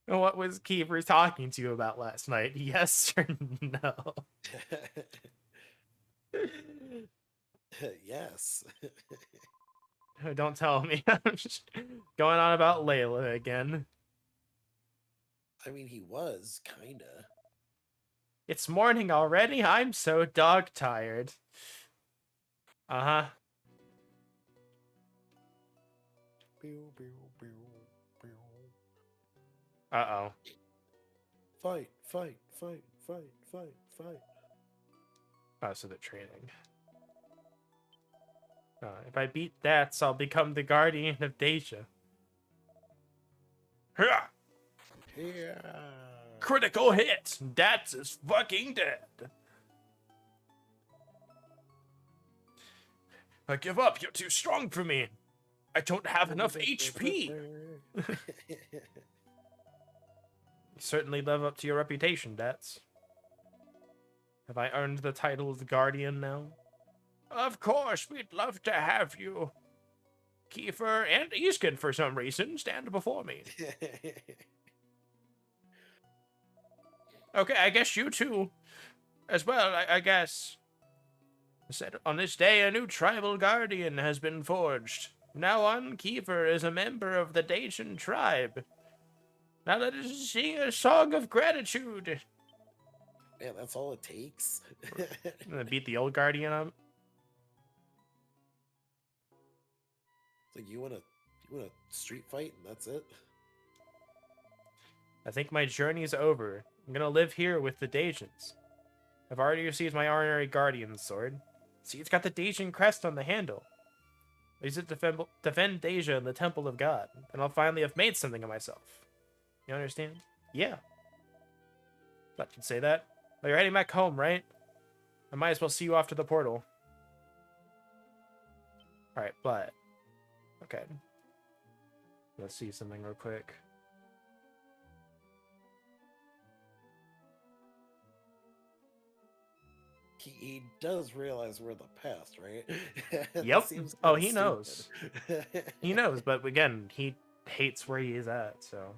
What was Kiefer talking to you about last night? Yes or no? Yes. Don't tell me. I'm just going on about Layla again. I mean, he was, kinda. It's morning already? I'm so dog tired. Uh-huh. Pew, pew, pew, pew. Uh-oh. Fight, fight, fight, fight, fight, fight. Oh, so they're training. If I beat that, I'll become the guardian of Deja. Hurrah! Yeah. Critical hit! Dats is fucking dead. I give up, you're too strong for me. I don't have enough HP. You certainly live up to your reputation, Dats. Have I earned the title of Guardian now? Of course, we'd love to have you. Kiefer and Easkin, for some reason, stand before me. Okay, I guess you two as well, I guess. Said on this day, a new tribal guardian has been forged. Now on, Kiefer is a member of the Dacian tribe. Now let us sing a song of gratitude. Man, that's all it takes. I'm gonna beat the old guardian up. Like you wanna street fight and that's it? I think my journey's over. I'm gonna live here with the Dacians. I've already received my honorary guardian's sword. See, it's got the Dacian crest on the handle. I use it to defend Dacia in the Temple of God, and I'll finally have made something of myself. You understand? Yeah. Thought you'd say that. Well, you're heading back home, right? I might as well see you off to the portal. Alright, but... Okay. Let's see something real quick. He does realize we're the past, right? Yep. Oh, he stupid. knows. He knows, but again, he hates where he is at, so...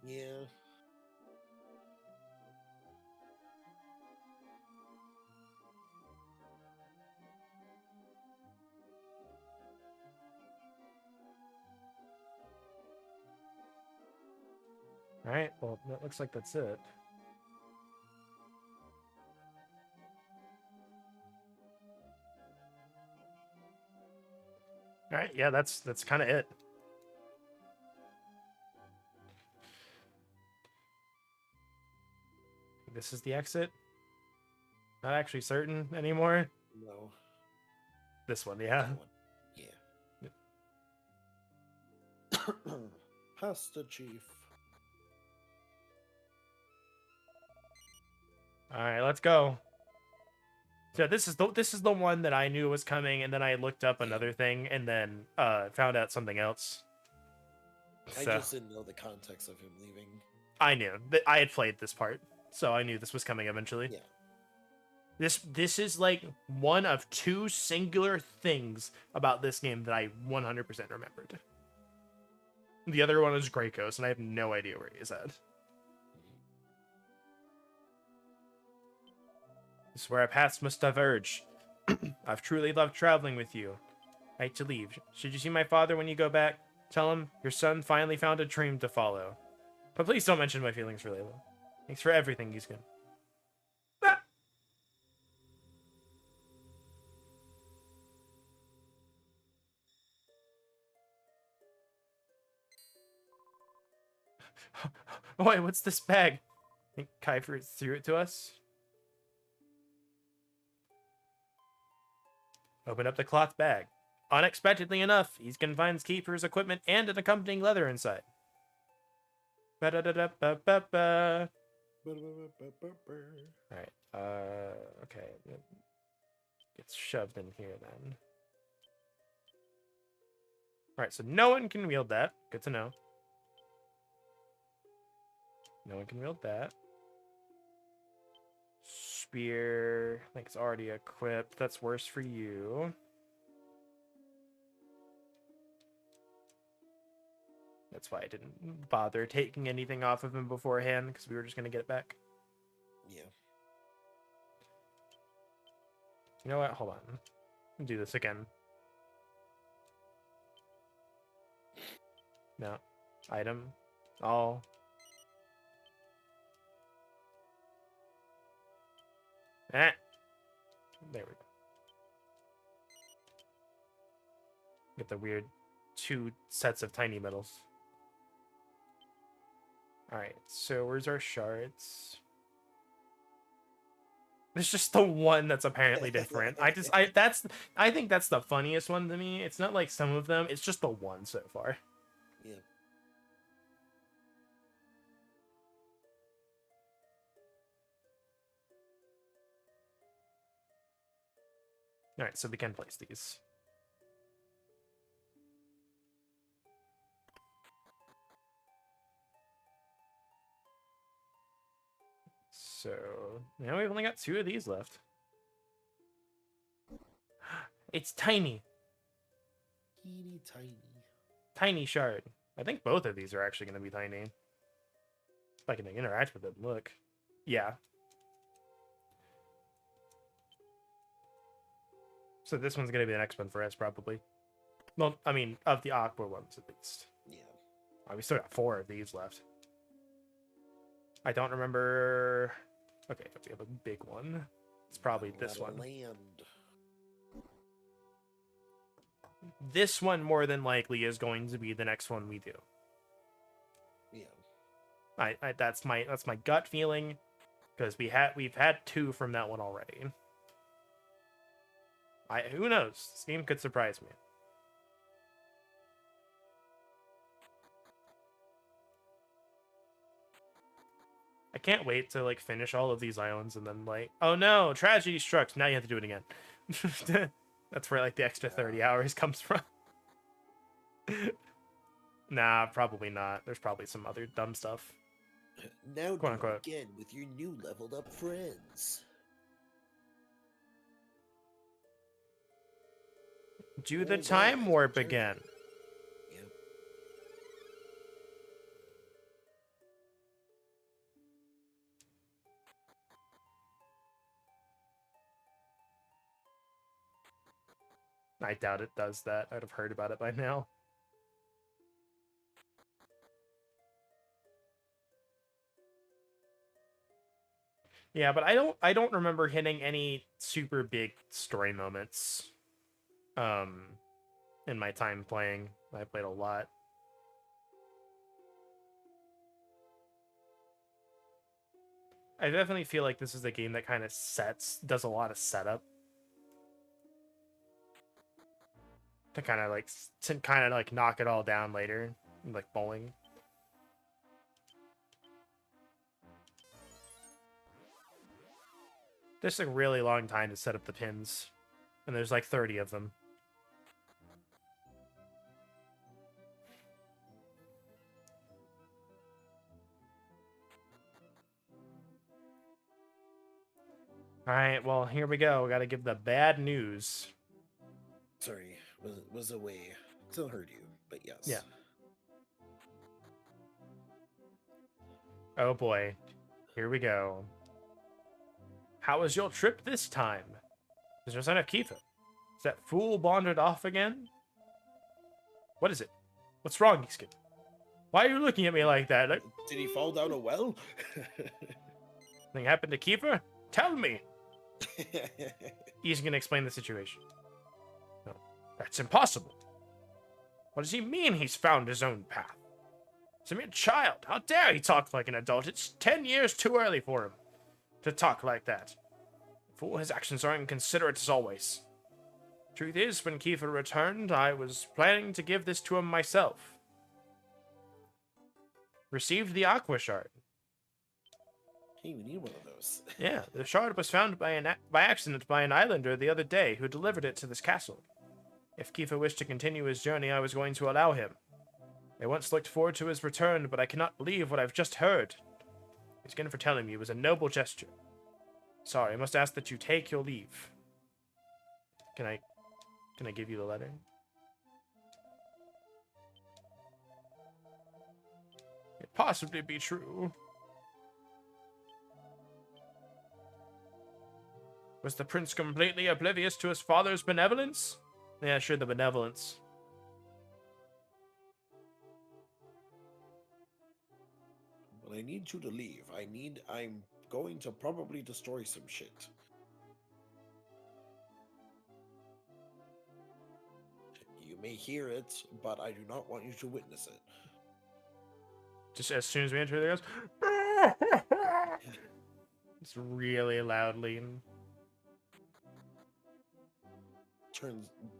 Yeah. Alright, well, that looks like that's it. Alright, yeah, that's kind of it. This is the exit? Not actually certain anymore. No. This one, yeah. That one. Yeah. Pasta Chief. Alright, let's go. So this is the one that I knew was coming, and then I looked up another thing, and then found out something else. I So, just didn't know the context of him leaving. I knew that I had played this part, so I knew this was coming eventually. Yeah. This is like one of two singular things about this game that I 100% remembered. The other one is Greycoast, and I have no idea where he is at. This is where our paths must diverge. I've truly loved traveling with you. I hate to leave. Should you see my father when you go back? Tell him your son finally found a dream to follow. But please don't mention my feelings for Layla. Thanks for everything, Easkin. Ah! Oh, wait, what's this bag? Think Kiefer threw it to us? Open up the cloth bag. Unexpectedly enough, Easkin finds Kiefer's equipment and an accompanying leather inside. Ba-da-da-da-ba-ba-ba. Alright, okay. It gets shoved in here then. Alright, so no one can wield that. Good to know. No one can wield that. Spear, I think it's already equipped. That's worse for you. That's why I didn't bother taking anything off of him beforehand, because we were just going to get it back. Yeah. You know what? Hold on. Do this again. No. Item. All. Eh. There we go. Get the weird 2 sets of tiny medals. Alright, so where's our shards? There's just the one that's apparently different. I think that's the funniest one to me. It's not like some of them, it's just the one so far. Yeah. Alright, so we can place these. So Now we've only got 2 of these left. It's tiny. Teeny tiny. Tiny shard. I think both of these are actually going to be tiny. If I can interact with them, look. Yeah. So this one's going to be the next one for us, probably. Well, I mean, of the Aqua ones, at least. Yeah. Oh, we still got 4 of these left. I don't remember... Okay, we have a big one. It's probably this one. Land. This one, more than likely, is going to be the next one we do. Yeah. That's my gut feeling, because we've had 2 from that one already. Who knows? This game could surprise me. I can't wait to like finish all of these islands and then like, oh no, tragedy struck. Now you have to do it again. That's where like the extra 30 hours comes from. Nah, probably not. There's probably some other dumb stuff. Now Quote, do unquote. it again with your new leveled up friends. Do the Oh, wow, time warp sure. again. Yeah. I doubt it does that. I'd have heard about it by now. Yeah, but I don't remember hitting any super big story moments in my time playing. I played a lot. I definitely feel like this is a game that kind of does a lot of setup to kind of like knock it all down later, like bowling. There's a really long time to set up the pins, and there's like 30 of them. All right, well, here we go. We got to give the bad news. Sorry, was away. Still heard you, but yes. Yeah. Oh boy. Here we go. How was your trip this time? Is your son of Kiefer? Is that fool wandered off again? What is it? What's wrong, Easkin? Why are you looking at me like that? Did he fall down a well? Something happened to Kiefer? Tell me! He's gonna explain the situation. No, that's impossible. What does he mean he's found his own path? He's a mere child. How dare he talk like an adult? It's 10 years too early for him to talk like that. Fool, his actions are inconsiderate as always. Truth is, when Kiefer returned, I was planning to give this to him myself. Received the Aqua Shard. Hey, we need one of those. Yeah, the shard was found by accident by an islander the other day who delivered it to this castle. If Kiefer wished to continue his journey, I was going to allow him. I once looked forward to his return, but I cannot believe what I've just heard. Again for telling me it was a noble gesture. Sorry, I must ask that you take your leave. Can I give you the letter? It possibly be true. Was the prince completely oblivious to his father's benevolence? Yeah, sure, the benevolence. But I need you to leave. I'm going to probably destroy some shit. You may hear it, but I do not want you to witness it. Just as soon as we enter, there goes. It's really loudly.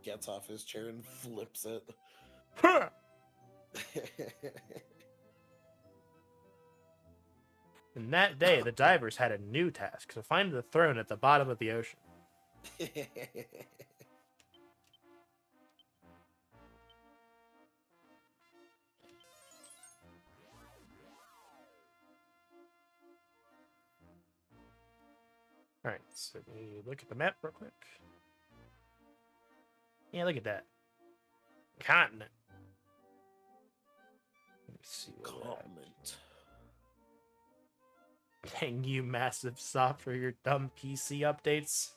Gets off his chair and flips it. And that day, the divers had a new task, to find the throne at the bottom of the ocean. All right, so let me look at the map real quick. Yeah, look at that. Continent. Let me see where we're at. Comment. Dang you, massive soft for your dumb PC updates.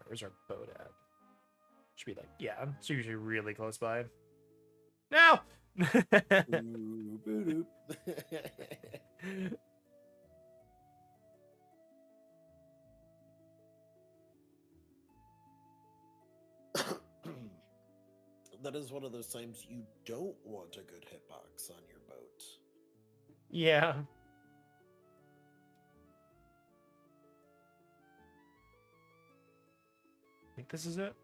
Where's our boat at? Should be like, yeah, it's usually really close by. No! Boo, boo, doop. That is one of those times you don't want a good hitbox on your boat. Yeah. I think this is it.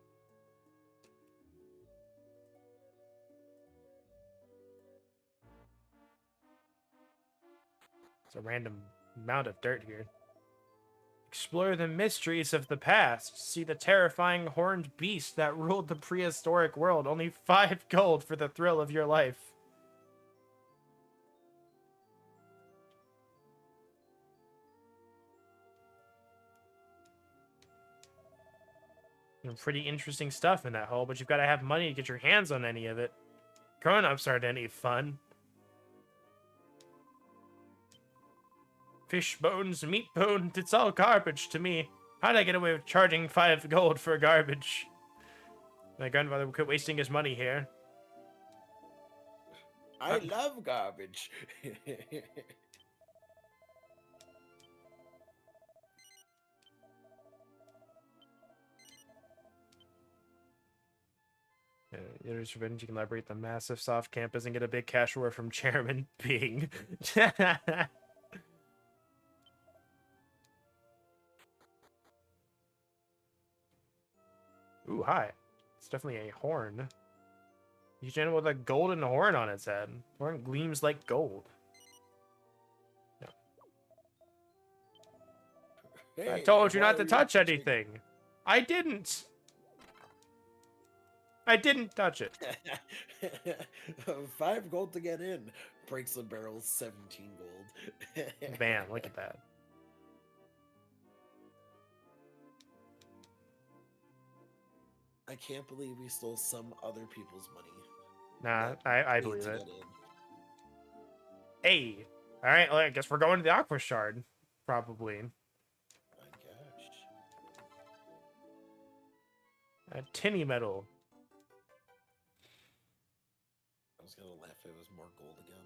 It's a random amount of dirt here. Explore the mysteries of the past. See the terrifying horned beast that ruled the prehistoric world. Only 5 gold for the thrill of your life. Pretty interesting stuff in that hole, but you've got to have money to get your hands on any of it. Grown-ups aren't any fun. Fish bones, meat bones, it's all garbage to me. How'd I get away with charging 5 gold for garbage? My grandfather would quit wasting his money here. I love garbage. There's revenge. You can liberate the massive soft campus and get a big cash reward from Chairman Bing. Ooh, hi. It's definitely a horn. Each animal with a golden horn on its head. Horn gleams like gold. Hey, I told you why not to are you touch touching- anything. I didn't. I didn't touch it. 5 gold to get in. Breaks the barrel, 17 gold. Bam, look at that. I can't believe we stole some other people's money. Nah, that I paid believe to it. get in. Hey. Alright, well, I guess we're going to the Aqua Shard. Probably. My gosh. A tinny metal. I was gonna laugh if it was more gold again.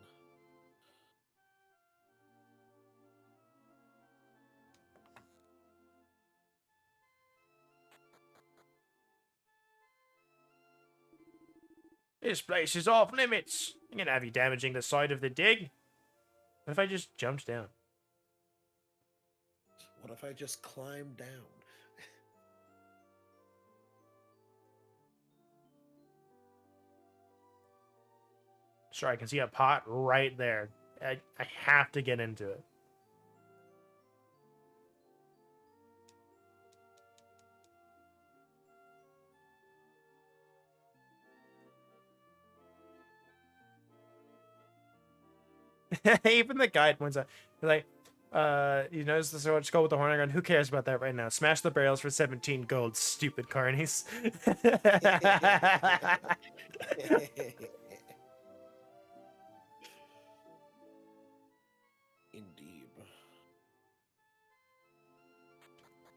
This place is off limits. I'm gonna have you damaging the side of the dig. What if I just jumped down? What if I just climbed down? Sure, I can see a pot right there. I have to get into it. Even the guide points out, like, you notice the so much gold with the horn gun. Who cares about that right now? Smash the barrels for 17 gold, stupid carnies. Indeed.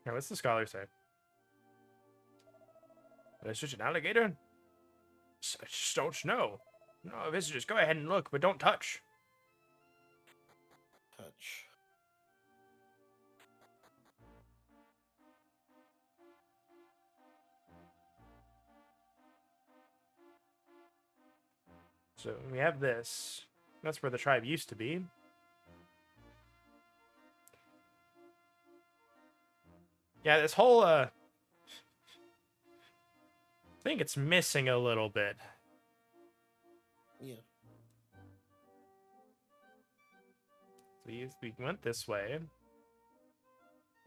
Now, what's the scholar say? Is such an alligator? I just don't know. No, visitors, go ahead and look, but don't touch. Touch. So we have this. That's where the tribe used to be. Yeah, this whole, I think it's missing a little bit. Yeah. So we went this way,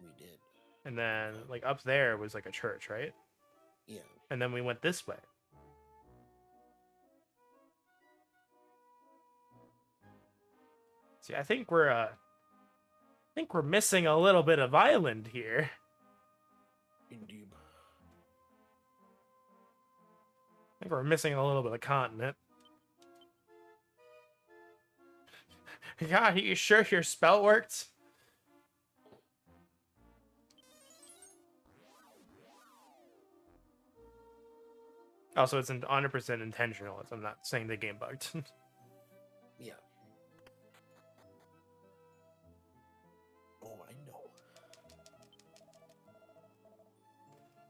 We did. and then, like, up there was, like, a church, right? Yeah. And then we went this way. See, I think we're missing a little bit of island here. Indeed. I think we're missing a little bit of continent. God, are you sure your spell worked? Also, it's 100% intentional. I'm not saying the game bugged. Yeah. Oh, I know.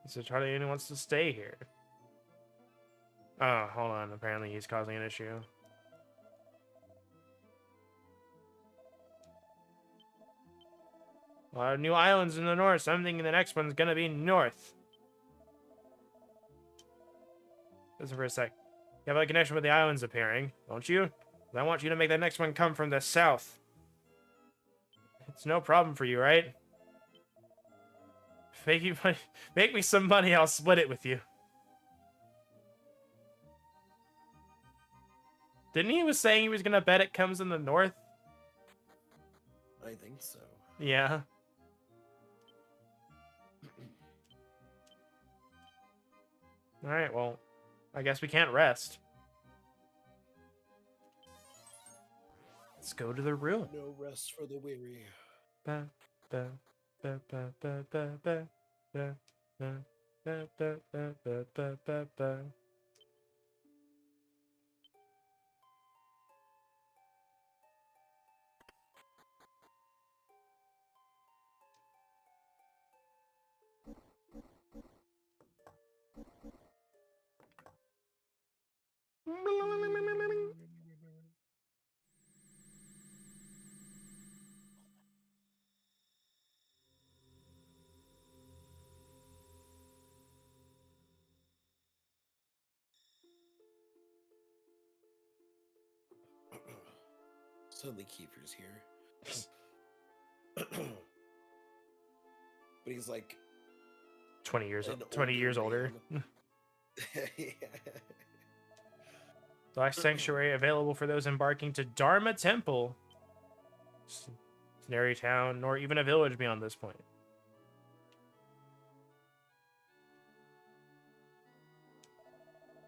So Charlie wants to stay here. Oh, hold on. Apparently he's causing an issue. A lot of new islands in the north, so I'm thinking the next one's gonna be north. Listen for a sec. You have a connection with the islands appearing, don't you? I want you to make the next one come from the south. It's no problem for you, right? Make me some money, I'll split it with you. Didn't he was saying he was gonna bet it comes in the north? I think so. Yeah. Alright, well, I guess we can't rest. Let's go to the ruin. No rest for the weary. Ba, ba, ba, ba, ba, ba, ba, ba, ba, ba, ba, ba, ba, ba, ba, ba. Suddenly Kiefer's here. But he's like 20 years, an 20 years older. man. Yeah. Black Sanctuary available for those embarking to Dharma Temple. It's an area town, nor even a village beyond this point.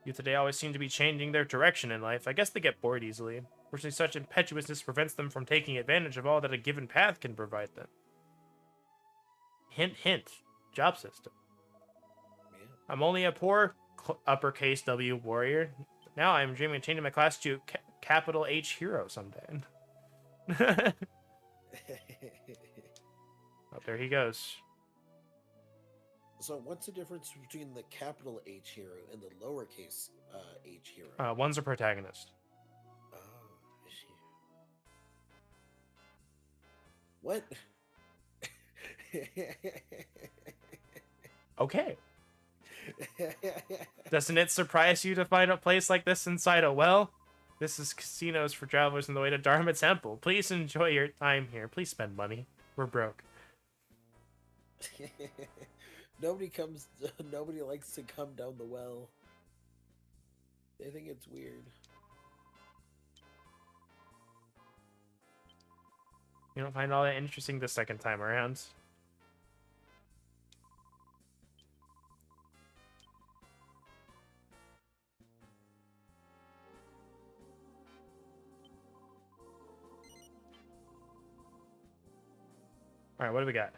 Youth today always seem to be changing their direction in life. I guess they get bored easily. Fortunately, such impetuousness prevents them from taking advantage of all that a given path can provide them. Hint, hint. Job system. Yeah. I'm only a poor uppercase W warrior. Now I'm dreaming of changing my class to capital H hero someday. Oh, there he goes. So what's the difference between the capital H hero and the lowercase H hero? One's a protagonist. Oh, I see. What? Okay. Doesn't it surprise you to find a place like this inside a well? This is casinos for travelers on the way to Dharma Temple. Please enjoy your time here. Please spend money. We're broke. Nobody likes to come down the well. They think it's weird. You don't find all that interesting the second time around. Alright, what do we got?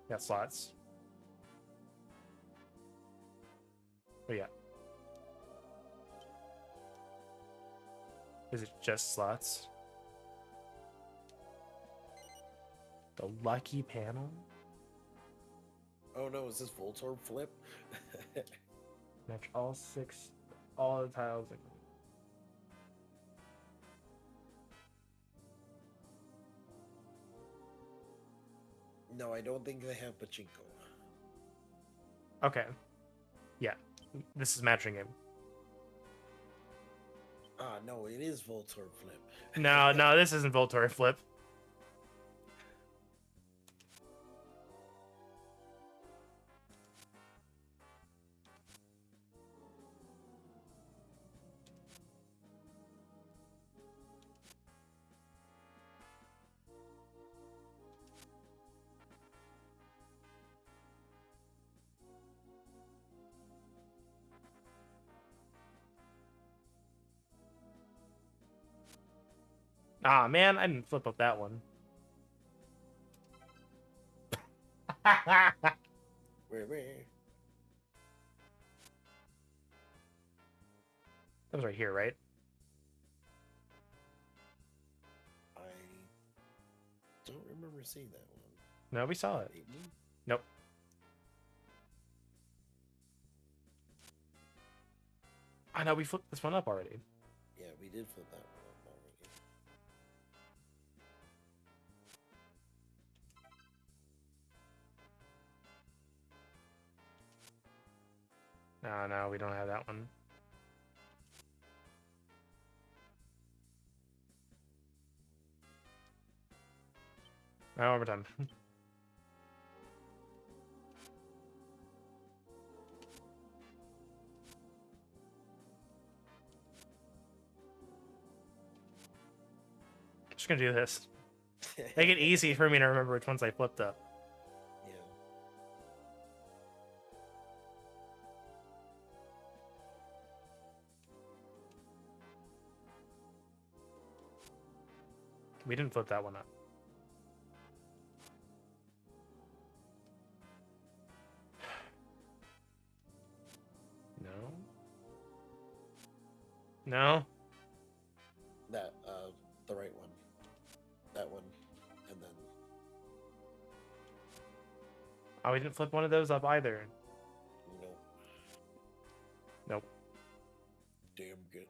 We got slots. What do we got? Is it just slots? The lucky panel? Oh no, is this Voltorb flip? Match all the tiles. No, I don't think they have Pachinko. Okay. Yeah. This is matching game. Ah, no, it is Voltorb flip. No, this isn't Voltorb flip. Ah, man, I didn't flip up that one. That Where? was right here, right? I don't remember seeing that one. No, we saw it. Maybe? Nope. I know we flipped this one up already. Yeah, we did flip that one up already. No, we don't have that one. No, one more time. Just gonna do this. Make it easy for me to remember which ones I flipped up. Yeah. We didn't flip that one up. No. No. That, the right one. That one. And then. Oh, we didn't flip one of those up either. Nope. Nope. Damn good.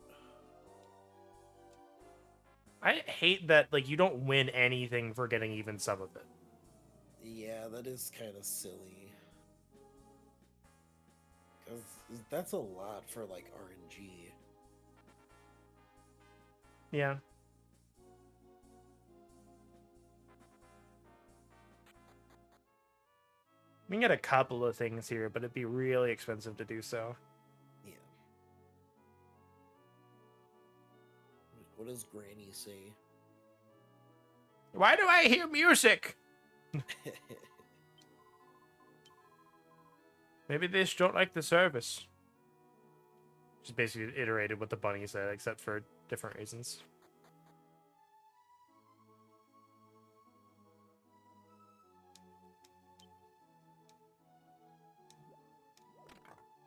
I hate that, like, you don't win anything for getting even some of it. Yeah, that is kind of silly. Because that's a lot for, like, RNG. Yeah. We can get a couple of things here, but it'd be really expensive to do so. Yeah. What does Granny say? Why do I hear music? Maybe they just don't like the service. Just basically iterated what the bunny said, except for different reasons.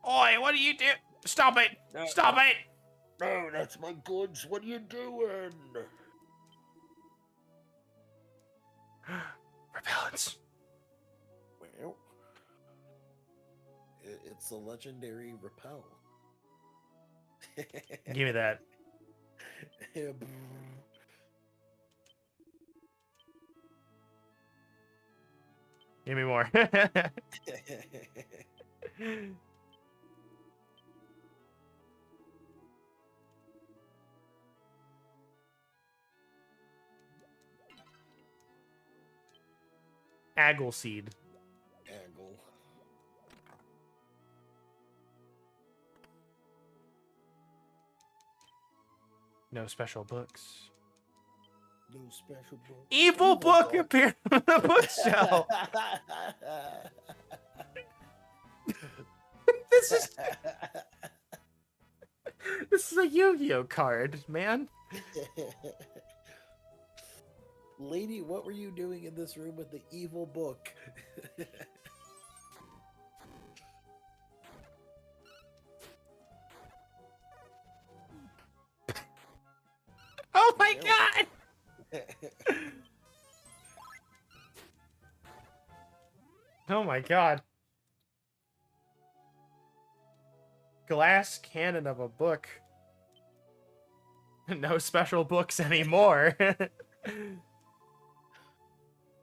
Oi, what do you do? Stop it! No. Stop it! No, that's my goods. What are you doing? Repellents. Well, it's a legendary repel. Give me that. Give me more. Aggle seed. Angle. No special books. No special book. Evil book appeared on the bookshelf. This is a Yu-Gi-Oh card, man. Lady, what were you doing in this room with the evil book? Oh my god! Oh my god. Glass cannon of a book. No special books anymore.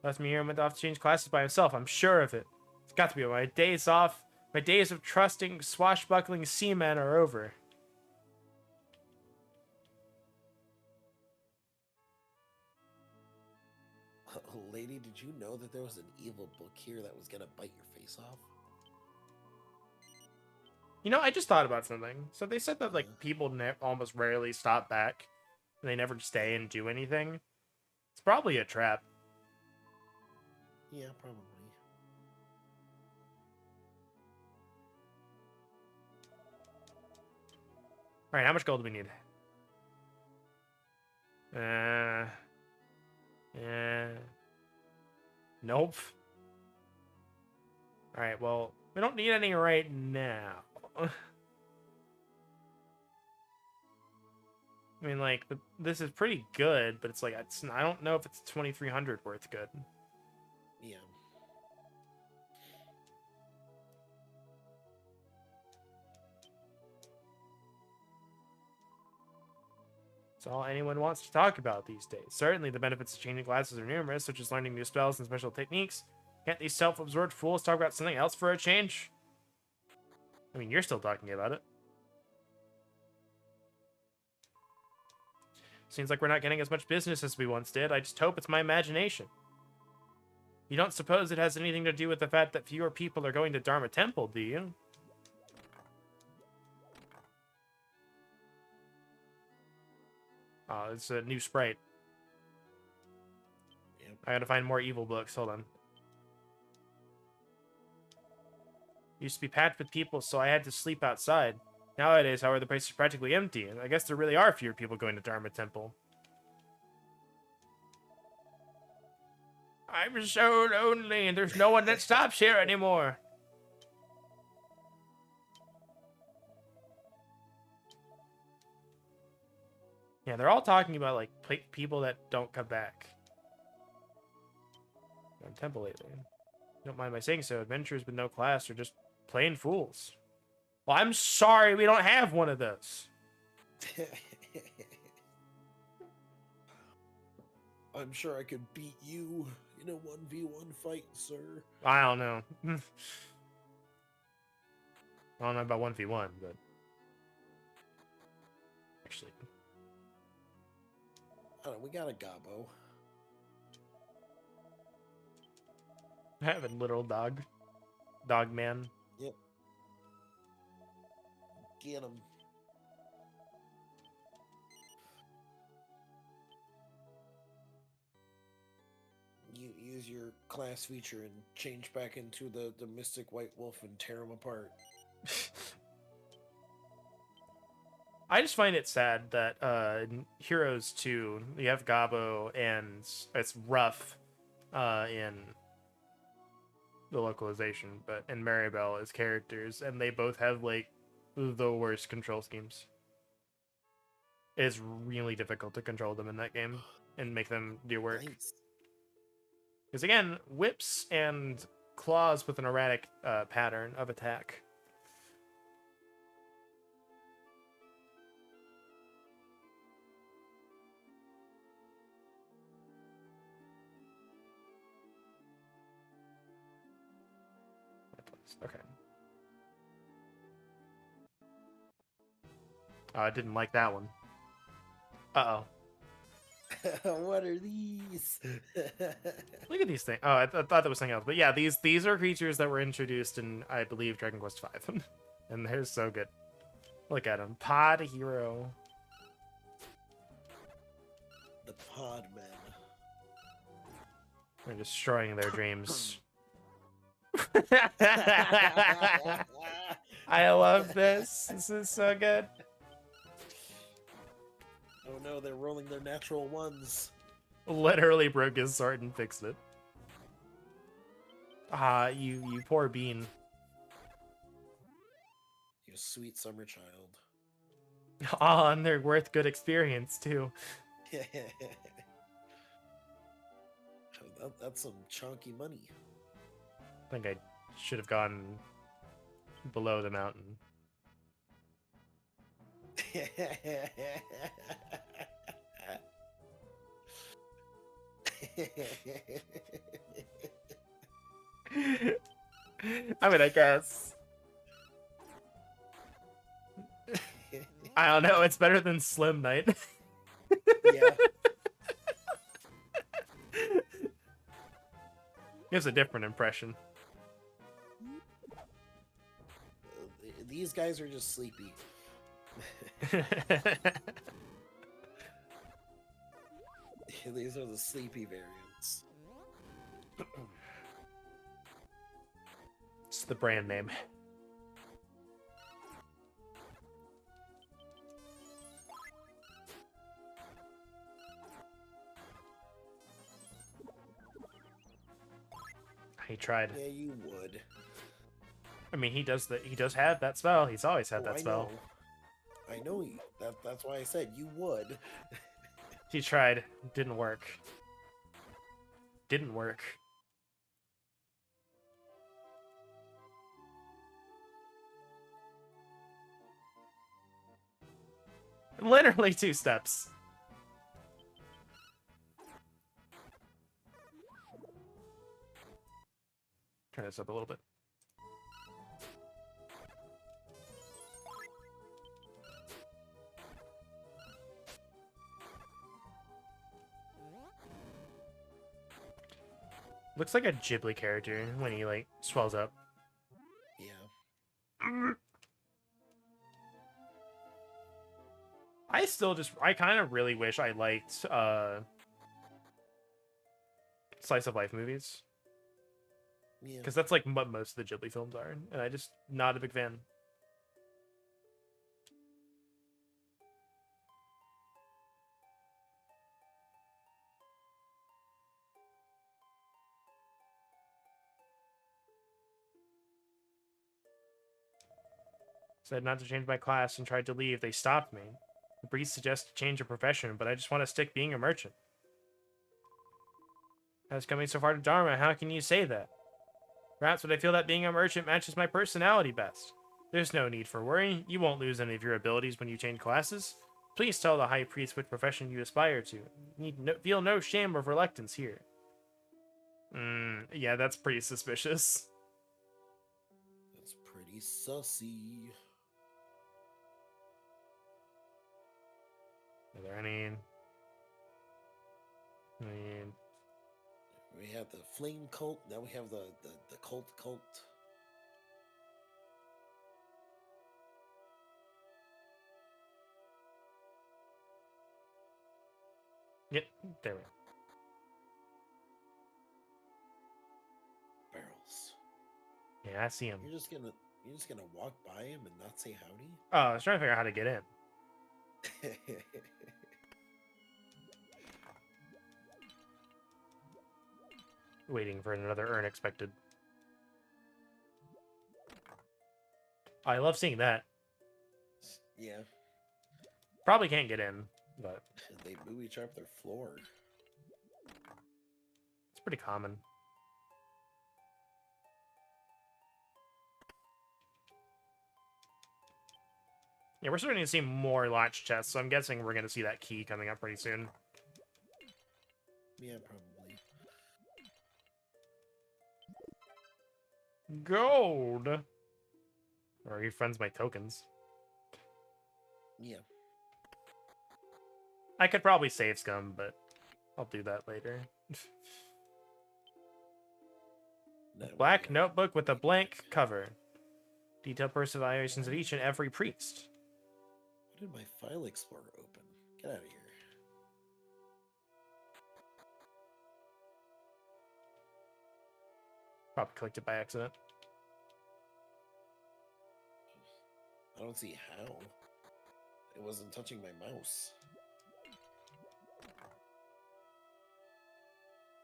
Left me here and went off to change classes by himself. I'm sure of it. It's got to be my days off. My days of trusting swashbuckling seamen are over. Lady, did you know that there was an evil book here that was gonna bite your face off? You know, I just thought about something. So they said that, like, people almost rarely stop back. And they never stay and do anything. It's probably a trap. Yeah, probably. Alright, how much gold do we need? Yeah. Nope. Alright, well, we don't need any right now. I mean, like, this is pretty good, but it's like, I don't know if it's 2,300 worth good. Yeah. It's all anyone wants to talk about these days. Certainly, the benefits of changing classes are numerous, such as learning new spells and special techniques. Can't these self-absorbed fools talk about something else for a change? I mean, you're still talking about it. Seems like we're not getting as much business as we once did. I just hope it's my imagination. You don't suppose it has anything to do with the fact that fewer people are going to Dharma Temple, do you? Oh, it's a new sprite. Yep. I gotta find more evil books. Hold on. Used to be packed with people, so I had to sleep outside. Nowadays, however, the place is practically empty. I guess there really are fewer people going to Dharma Temple. I'm so lonely, and there's no one that stops here anymore. Yeah, they're all talking about, like, people that don't come back. On Temple lately. Don't mind my saying so. Adventurers with no class are just plain fools. Well, I'm sorry we don't have one of those. I'm sure I could beat you in a 1v1 fight, sir. I don't know. I don't know about 1v1, but... Actually... I don't know, we got a Gobbo. I have a little dog. Dog man. Yep. Get him. You use your class feature and change back into the Mystic White Wolf and tear him apart. I just find it sad that in Heroes 2, you have Gabo and it's rough in the localization, but in Maribel as characters, and they both have like the worst control schemes. It's really difficult to control them in that game and make them do work. Nice. Because again, whips and claws with an erratic pattern of attack. Okay. I didn't like that one. Uh-oh. What are these? Look at these things. Oh, I thought that was something else. But yeah, these are creatures that were introduced in, I believe, Dragon Quest V. And they're so good. Look at them. Pod Hero. The Pod Men. They're destroying their dreams. I love this. This is so good. Oh no, they're rolling their natural ones. Literally broke his sword and fixed it. Ah, you poor bean. You sweet summer child. Ah, and they're worth good experience too. That's some chunky money. I think I should have gone below the mountain. I mean, I guess. I don't know. It's better than Slim Knight. Yeah. Gives a different impression. These guys are just sleepy. These are the sleepy variants. It's the brand name. He tried. Yeah, you would. I mean, he does have that spell. He's always had Oh, that I spell. know. I know you. That's why I said you would. He tried. Didn't work. Didn't work. Literally 2 steps. Turn this up a little bit. Looks like a Ghibli character when he like swells up. Yeah. I kind of really wish I liked slice of life movies, Yeah. because that's like what most of the Ghibli films are, and I just not a big fan. Said not to change my class and tried to leave. They stopped me. The priest suggested change of profession, but I just want to stick being a merchant. I was coming so far to Dharma, how can you say that? Perhaps but I feel that being a merchant matches my personality best. There's no need for worry. You won't lose any of your abilities when you change classes. Please tell the high priest what profession you aspire to. Feel no shame or reluctance here. Yeah, that's pretty suspicious. That's pretty sussy. Are there any... I mean... We have the flame cult. Now we have the cult. Yep, there we go. Barrels. Yeah, I see him. You're just gonna walk by him and not say howdy? Oh, I was trying to figure out how to get in. Waiting for another urn expected. I love seeing that. Yeah. Probably can't get in, but They booby trap their floor. it's pretty common. Yeah, we're starting to see more latch chests, so I'm guessing we're going to see that key coming up pretty soon. Yeah, probably. Gold! Or he funds my tokens. Yeah. I could probably save scum, but I'll do that later. Black notebook with a blank cover. Detailed personal evaluations of each and every priest. What did my file explorer open? Get out of here. Probably clicked it by accident. I don't see how. It wasn't touching my mouse.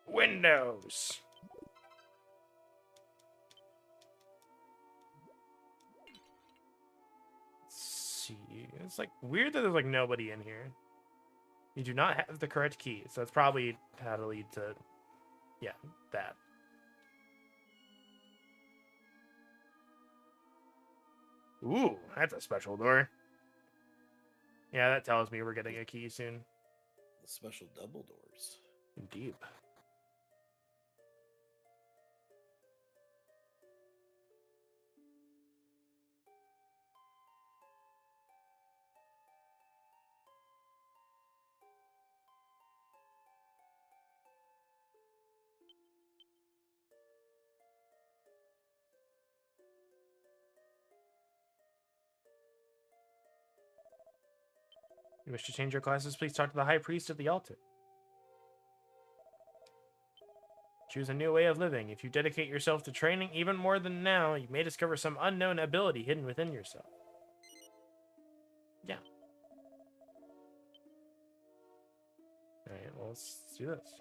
Windows! Let's see. It's like weird that there's like nobody in here. You do not have the correct key, so that's probably how to lead to, yeah, that. Ooh, that's a special door. Yeah, that tells me we're getting a key soon. The special double doors. Indeed. You wish to change your classes? Please talk to the High Priest of the altar. Choose a new way of living. If you dedicate yourself to training even more than now, you may discover some unknown ability hidden within yourself. Yeah. Alright, well, let's do this.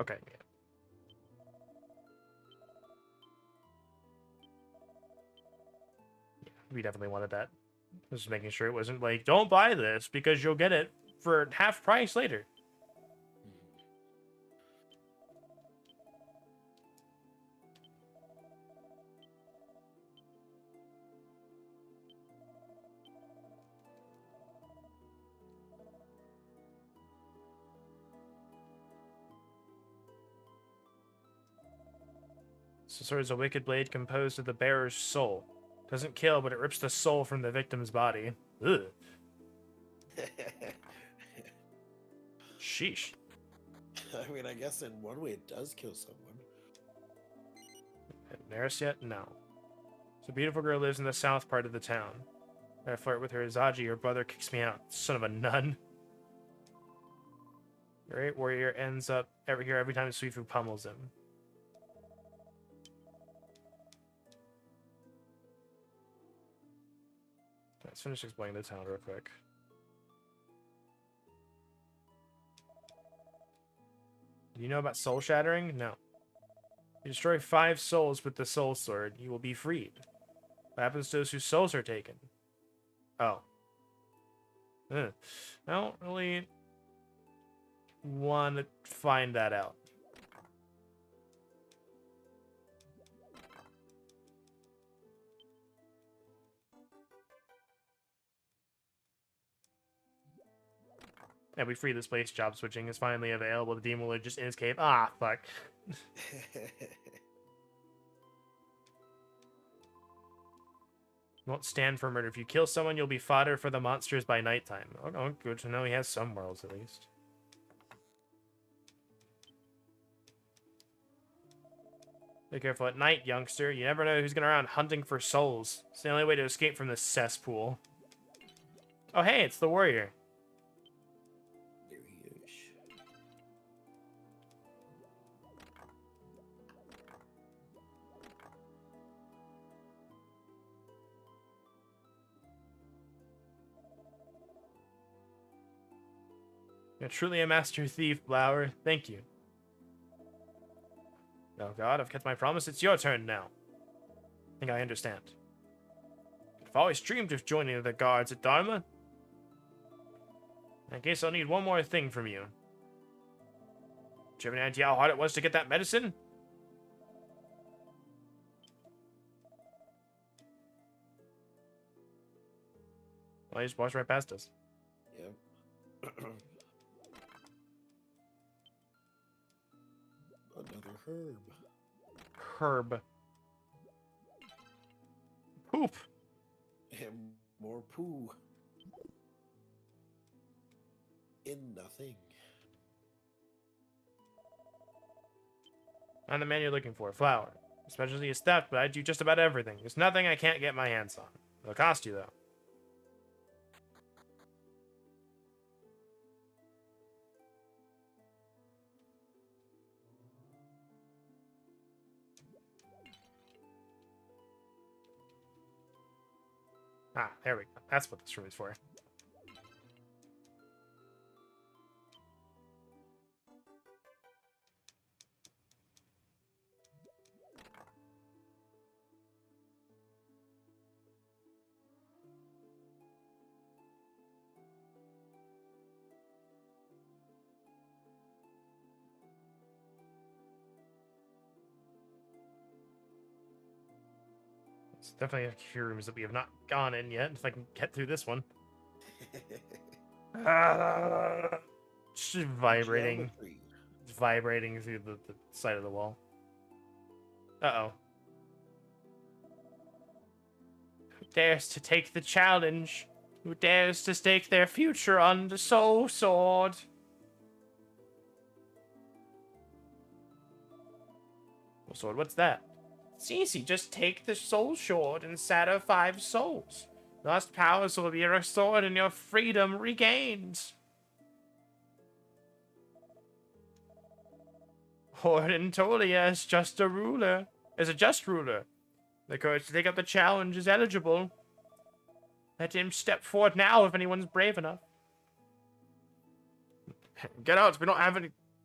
Okay. Yeah, we definitely wanted that. Just making sure it wasn't like, don't buy this because you'll get it for half price later. Mhm. So sword is a wicked blade composed of the bearer's soul. Doesn't kill, but it rips the soul from the victim's body. Ugh. Sheesh. I mean, I guess in one way it does kill someone. Neris yet? No. So beautiful girl lives in the south part of the town. I flirt with her Zaji, her brother kicks me out. Son of a nun. Great warrior ends up here every time Suifu pummels him. Let's finish explaining the town real quick. Do you know about soul shattering? No. You destroy 5 souls with the soul sword, you will be freed. What happens to those whose souls are taken? Oh. I don't really want to find that out. And we free this place. Job switching is finally available. The demon will just in his cave. Ah, fuck. Won't stand for murder. If you kill someone, you'll be fodder for the monsters by nighttime. Oh, good to know he has some morals at least. Be careful at night, youngster. You never know who's going around hunting for souls. It's the only way to escape from this cesspool. Oh, hey, it's the warrior. There he is. You're truly a master thief, Blower. Thank you. Oh god, I've kept my promise. It's your turn now. I think I understand. I've always dreamed of joining the guards at Dharma. I guess I'll need one more thing from you. Do you have any idea how hard it was to get that medicine? Well, he just walked right past us. Yep. Another herb. Herb. Poop. And more poo. In nothing. I'm the man you're looking for. Flower. Especially is theft, but I do just about everything. There's nothing I can't get my hands on. It'll cost you, though. Ah, there we go. That's what this room is for. It's definitely a few rooms that we have not gone in yet. If I can get through this one. Just vibrating. Geometry. It's vibrating through the side of the wall. Uh-oh. Who dares to take the challenge? Who dares to stake their future on the soul sword? Soul sword, what's that? It's easy, just take the soul sword and shatter 5 souls. Lost powers will be restored and your freedom regained. Warden Tolia is just a ruler. Is a just ruler. The courage to take up the challenge is eligible. Let him step forward now if anyone's brave enough. Get out,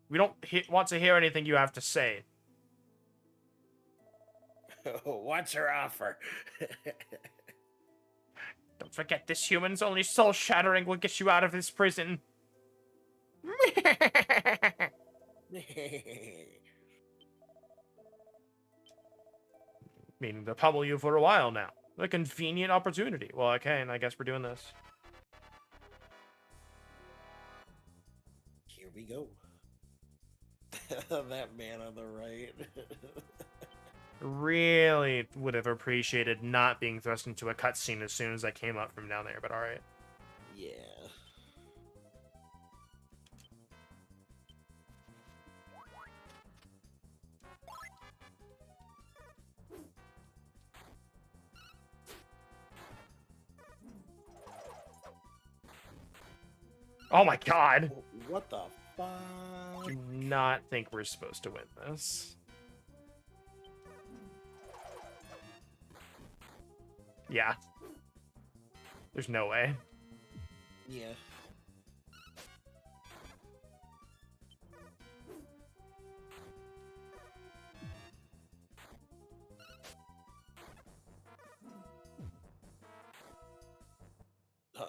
we We don't want to hear anything you have to say. What's your offer? Don't forget, this human's only soul shattering will get you out of this prison. Meaning to pummel you for a while now. A convenient opportunity. Well, okay, and I guess we're doing this. Here we go. That man on the right. Really would have appreciated not being thrust into a cutscene as soon as I came up from down there, but alright. Yeah. Oh my god! What the fuck? Do not think we're supposed to win this. Yeah. There's no way. Yeah.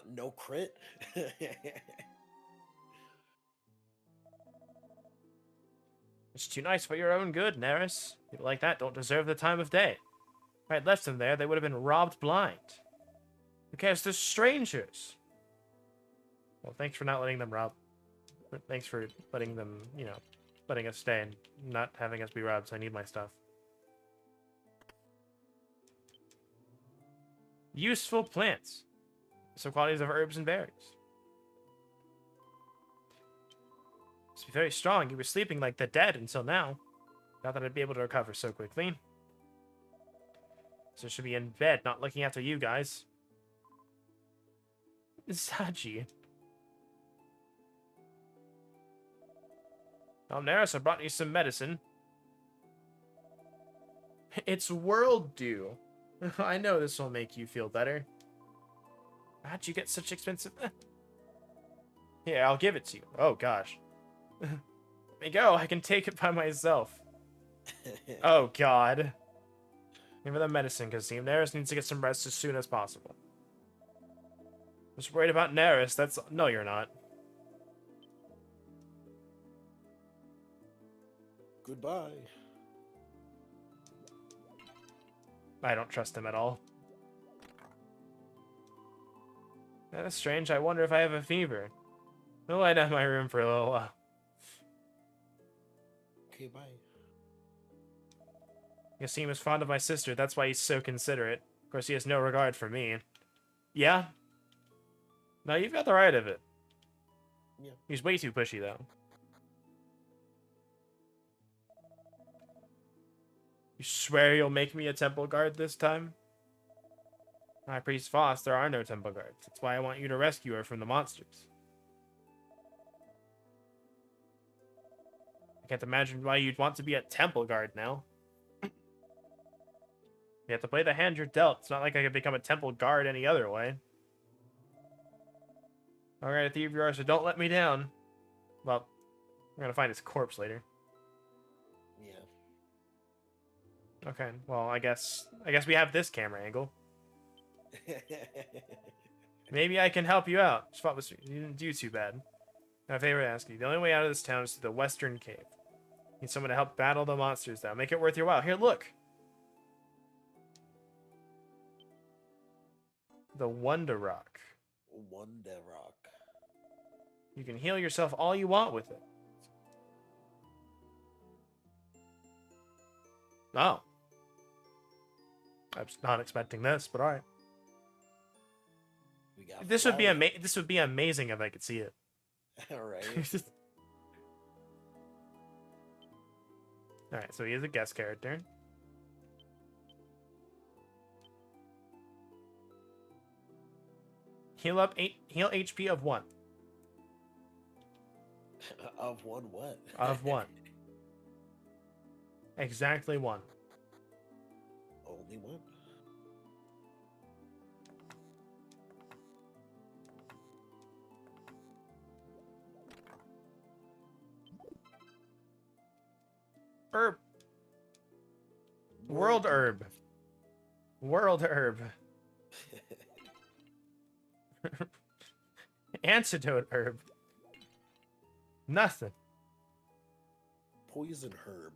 No crit? It's too nice for your own good, Neris. People like that don't deserve the time of day. If I had left them there, they would have been robbed blind. Who cares? They're strangers. Well, thanks for not letting them rob. Thanks for letting them, you know, letting us stay and not having us be robbed, so I need my stuff. Useful plants. Some qualities of herbs and berries. Must be very strong. You were sleeping like the dead until now. Not that I'd be able to recover so quickly. So I should be in bed, not looking after you guys. Zaji. Oh, Neris, I brought you some medicine. It's World Dew. I know this will make you feel better. How'd you get such expensive... Here, I'll give it to you. Oh, gosh. Let me go. I can take it by myself. Oh, God. Give me the medicine, because Team Neris needs to get some rest as soon as possible. Just worried about Neris. That's... No, you're not. Goodbye. I don't trust him at all. That's strange. I wonder if I have a fever. I'll lie down in my room for a little while. Okay, bye. Yasim is fond of my sister. That's why he's so considerate. Of course, he has no regard for me. Yeah? No, you've got the right of it. Yeah. He's way too pushy, though. You swear you'll make me a temple guard this time? High Priest Voss, there are no temple guards. That's why I want you to rescue her from the monsters. I can't imagine why you'd want to be a temple guard now. You have to play the hand you're dealt. It's not like I could become a temple guard any other way. Alright, Thief you are, so don't let me down. Well, we're gonna find his corpse later. Yeah. Okay, well, I guess we have this camera angle. Maybe I can help you out. You didn't do too bad. Now, favor to ask you. The only way out of this town is through the western cave. Need someone to help battle the monsters, though. Make it worth your while. Here, look. The Wonder Rock. Wonder Rock. You can heal yourself all you want with it. Oh. I was not expecting this, but alright. This would be amazing if I could see it. Alright. Alright, so he is a guest character. Heal HP of 1. Of 1 what? Of 1. Exactly 1. Only 1? Herb. World herb. World herb. Antidote herb. Nothing. Poison herb.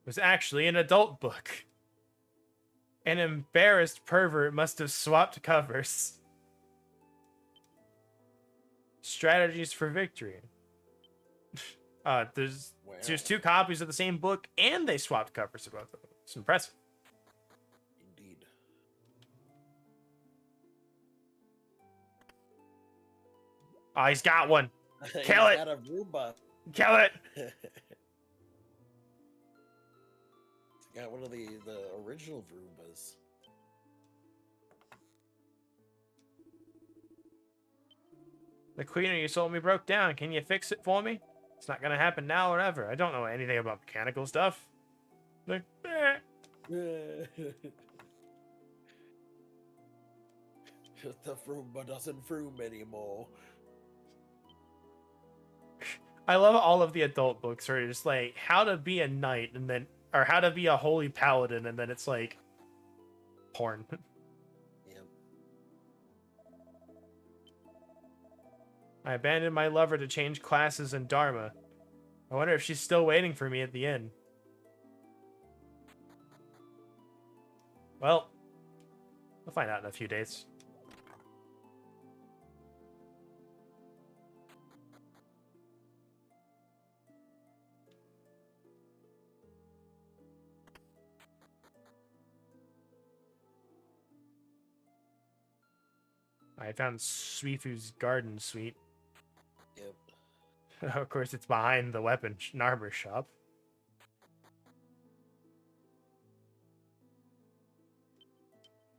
It was actually an adult book. An embarrassed pervert must have swapped covers. Strategies for victory. There's Wow. 2 copies of the same book, and they swapped covers of both of them. It's impressive. Indeed. Oh, he's got one. Kill it. Got a Roomba. Kill it. Got one of the original Roombas. The cleaner you sold me broke down. Can you fix it for me? It's not gonna happen now or ever. I don't know anything about mechanical stuff. Like, The Roomba doesn't vroom anymore. I love all of the adult books where it's like how to be a knight and then or how to be a holy paladin and then it's like porn. Yep. I abandoned my lover to change classes in Dharma. I wonder if she's still waiting for me at the inn. Well, we'll find out in a few days. I found Suifu's garden suite. Yep. Of course, it's behind the weapon and armor shop.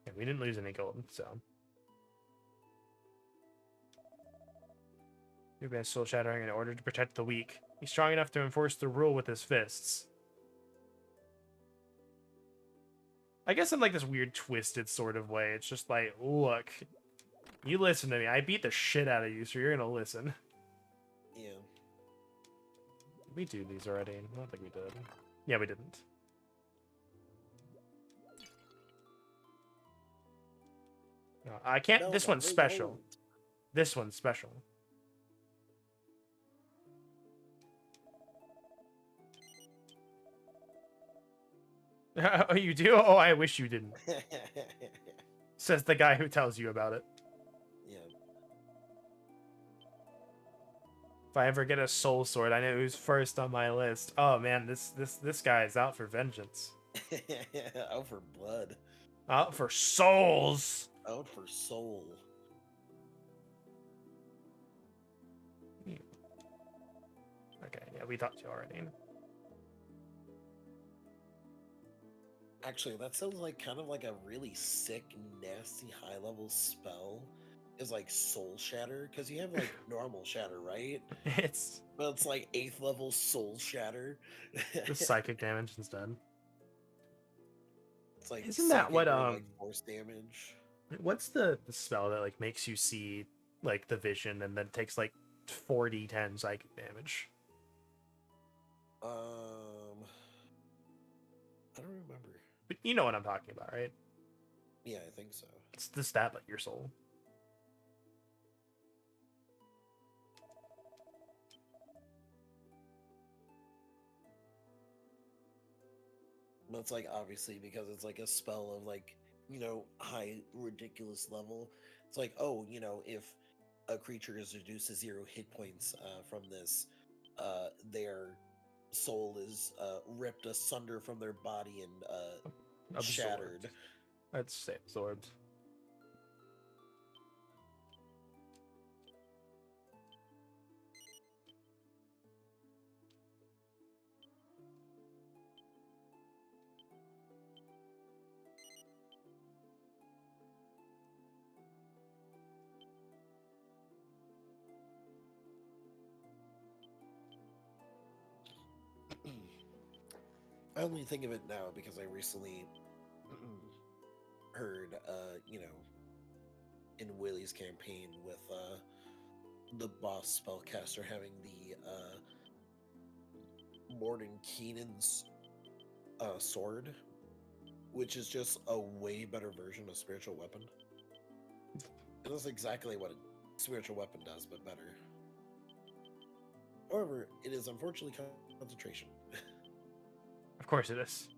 Yeah, we didn't lose any gold, so. You've been soul shattering in order to protect the weak. He's strong enough to enforce the rule with his fists. I guess in like this weird twisted sort of way. It's just like, look, you listen to me. I beat the shit out of you, so you're gonna listen. Yeah. Did we do these already? I don't think we did. Yeah, we didn't. No, I can't. No, this no, one's they special. don't. This one's special. Oh, you do? Oh, I wish you didn't. Says the guy who tells you about it. Yeah. If I ever get a soul sword, I know who's first on my list. Oh man, this guy is out for vengeance. Out for blood. Out for souls. Out for soul. Okay, yeah, we talked to you already. Actually, that sounds like kind of like a really sick, nasty, high-level spell. Is like soul shatter because you have like normal shatter, right? It's But it's like 8th level soul shatter. just psychic damage instead. It's like Isn't that what, psychic or, like force damage? What's the spell that like makes you see like the vision and then takes like 4d10 psychic damage? I don't remember. But you know what I'm talking about, right? Yeah, I think so. It's the stat like your soul. But it's like obviously because it's like a spell of like, high ridiculous level. It's like, oh, if a creature is reduced to 0 hit points from this, their soul is ripped asunder from their body and Absorbed. shattered. Let's say absorbed. I only think of it now because I recently heard, in Willie's campaign with the boss spellcaster having the Morden Keenan's sword, which is just a way better version of spiritual weapon. It does exactly what a spiritual weapon does, but better. However, it is unfortunately concentration, Of course it is.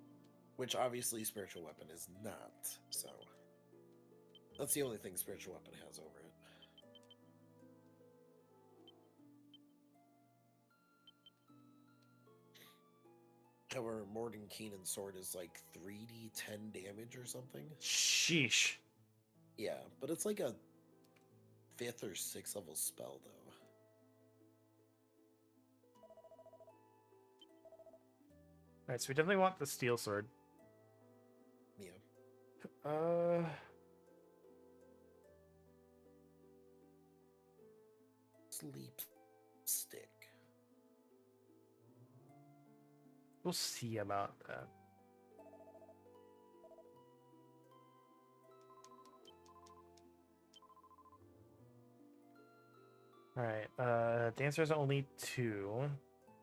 which obviously spiritual weapon is not. So that's the only thing spiritual weapon has over it. However, Morden Keenan's sword is like 3d 10 damage or something. Sheesh. Yeah, but it's like a 5th or 6th level spell, though. Alright, so we definitely want the steel sword. Yeah. Sleep stick. We'll see about that. Alright, Dancer's only 2.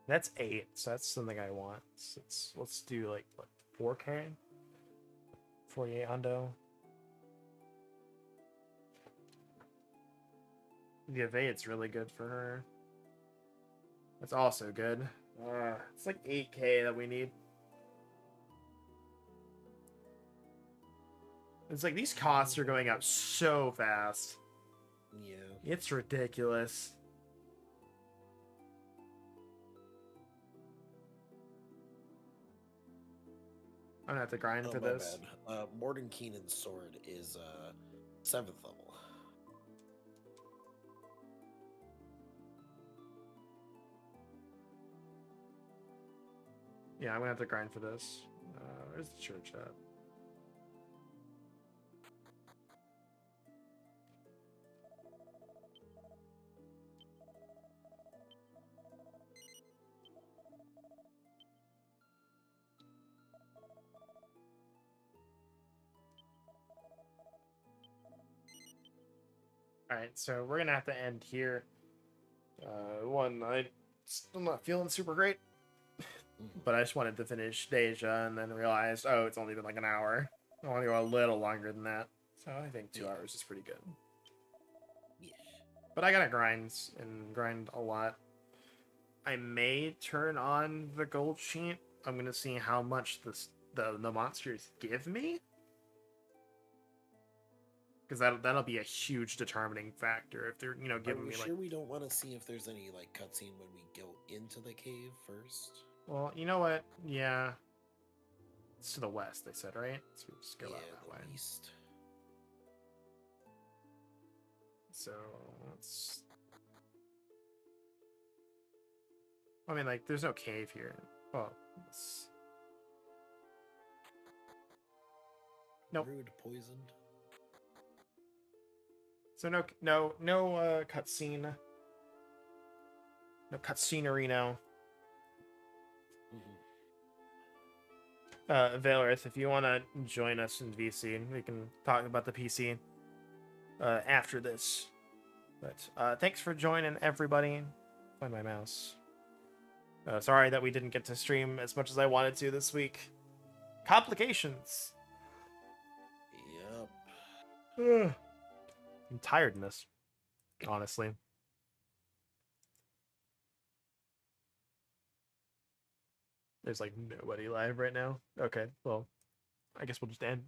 That's 8, so that's something I want. So let's do like what, 4K? 48 hundo. The evade's really good for her. That's also good. It's like 8K that we need. It's like these costs are going up so fast. Yeah. It's ridiculous. I'm gonna have to grind for my this. bad. Morden Keenan's sword is 7th level. Yeah, I'm gonna have to grind for this. Where's the church at? Alright, so we're gonna have to end here. I'm not feeling super great, but I just wanted to finish Deja and then realized, oh, it's only been like an hour. I want to go a little longer than that. So I think 2 hours is pretty good. Yeah. But I gotta grind and grind a lot. I may turn on the gold sheet. I'm gonna see how much the monsters give me, because that'll be a huge determining factor if they're giving Are we me sure like. we don't want to see if there's any like cutscene when we go into the cave first? Well, you know what? Yeah, it's to the west. They said, right? So we just go out that way. The east. So let's. I mean, like, there's no cave here. Well, nope. Rude poisoned. So no cutscene. No cutscenery now. Valerith, if you want to join us in VC, we can talk about the PC after this. But thanks for joining, everybody. Find my mouse. Sorry that we didn't get to stream as much as I wanted to this week. Complications. Yep. I'm tired in this, honestly. There's like nobody live right now. Okay, well, I guess we'll just end.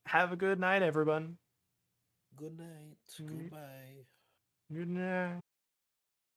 Have a good night, everyone. Good night. Goodbye. Good night.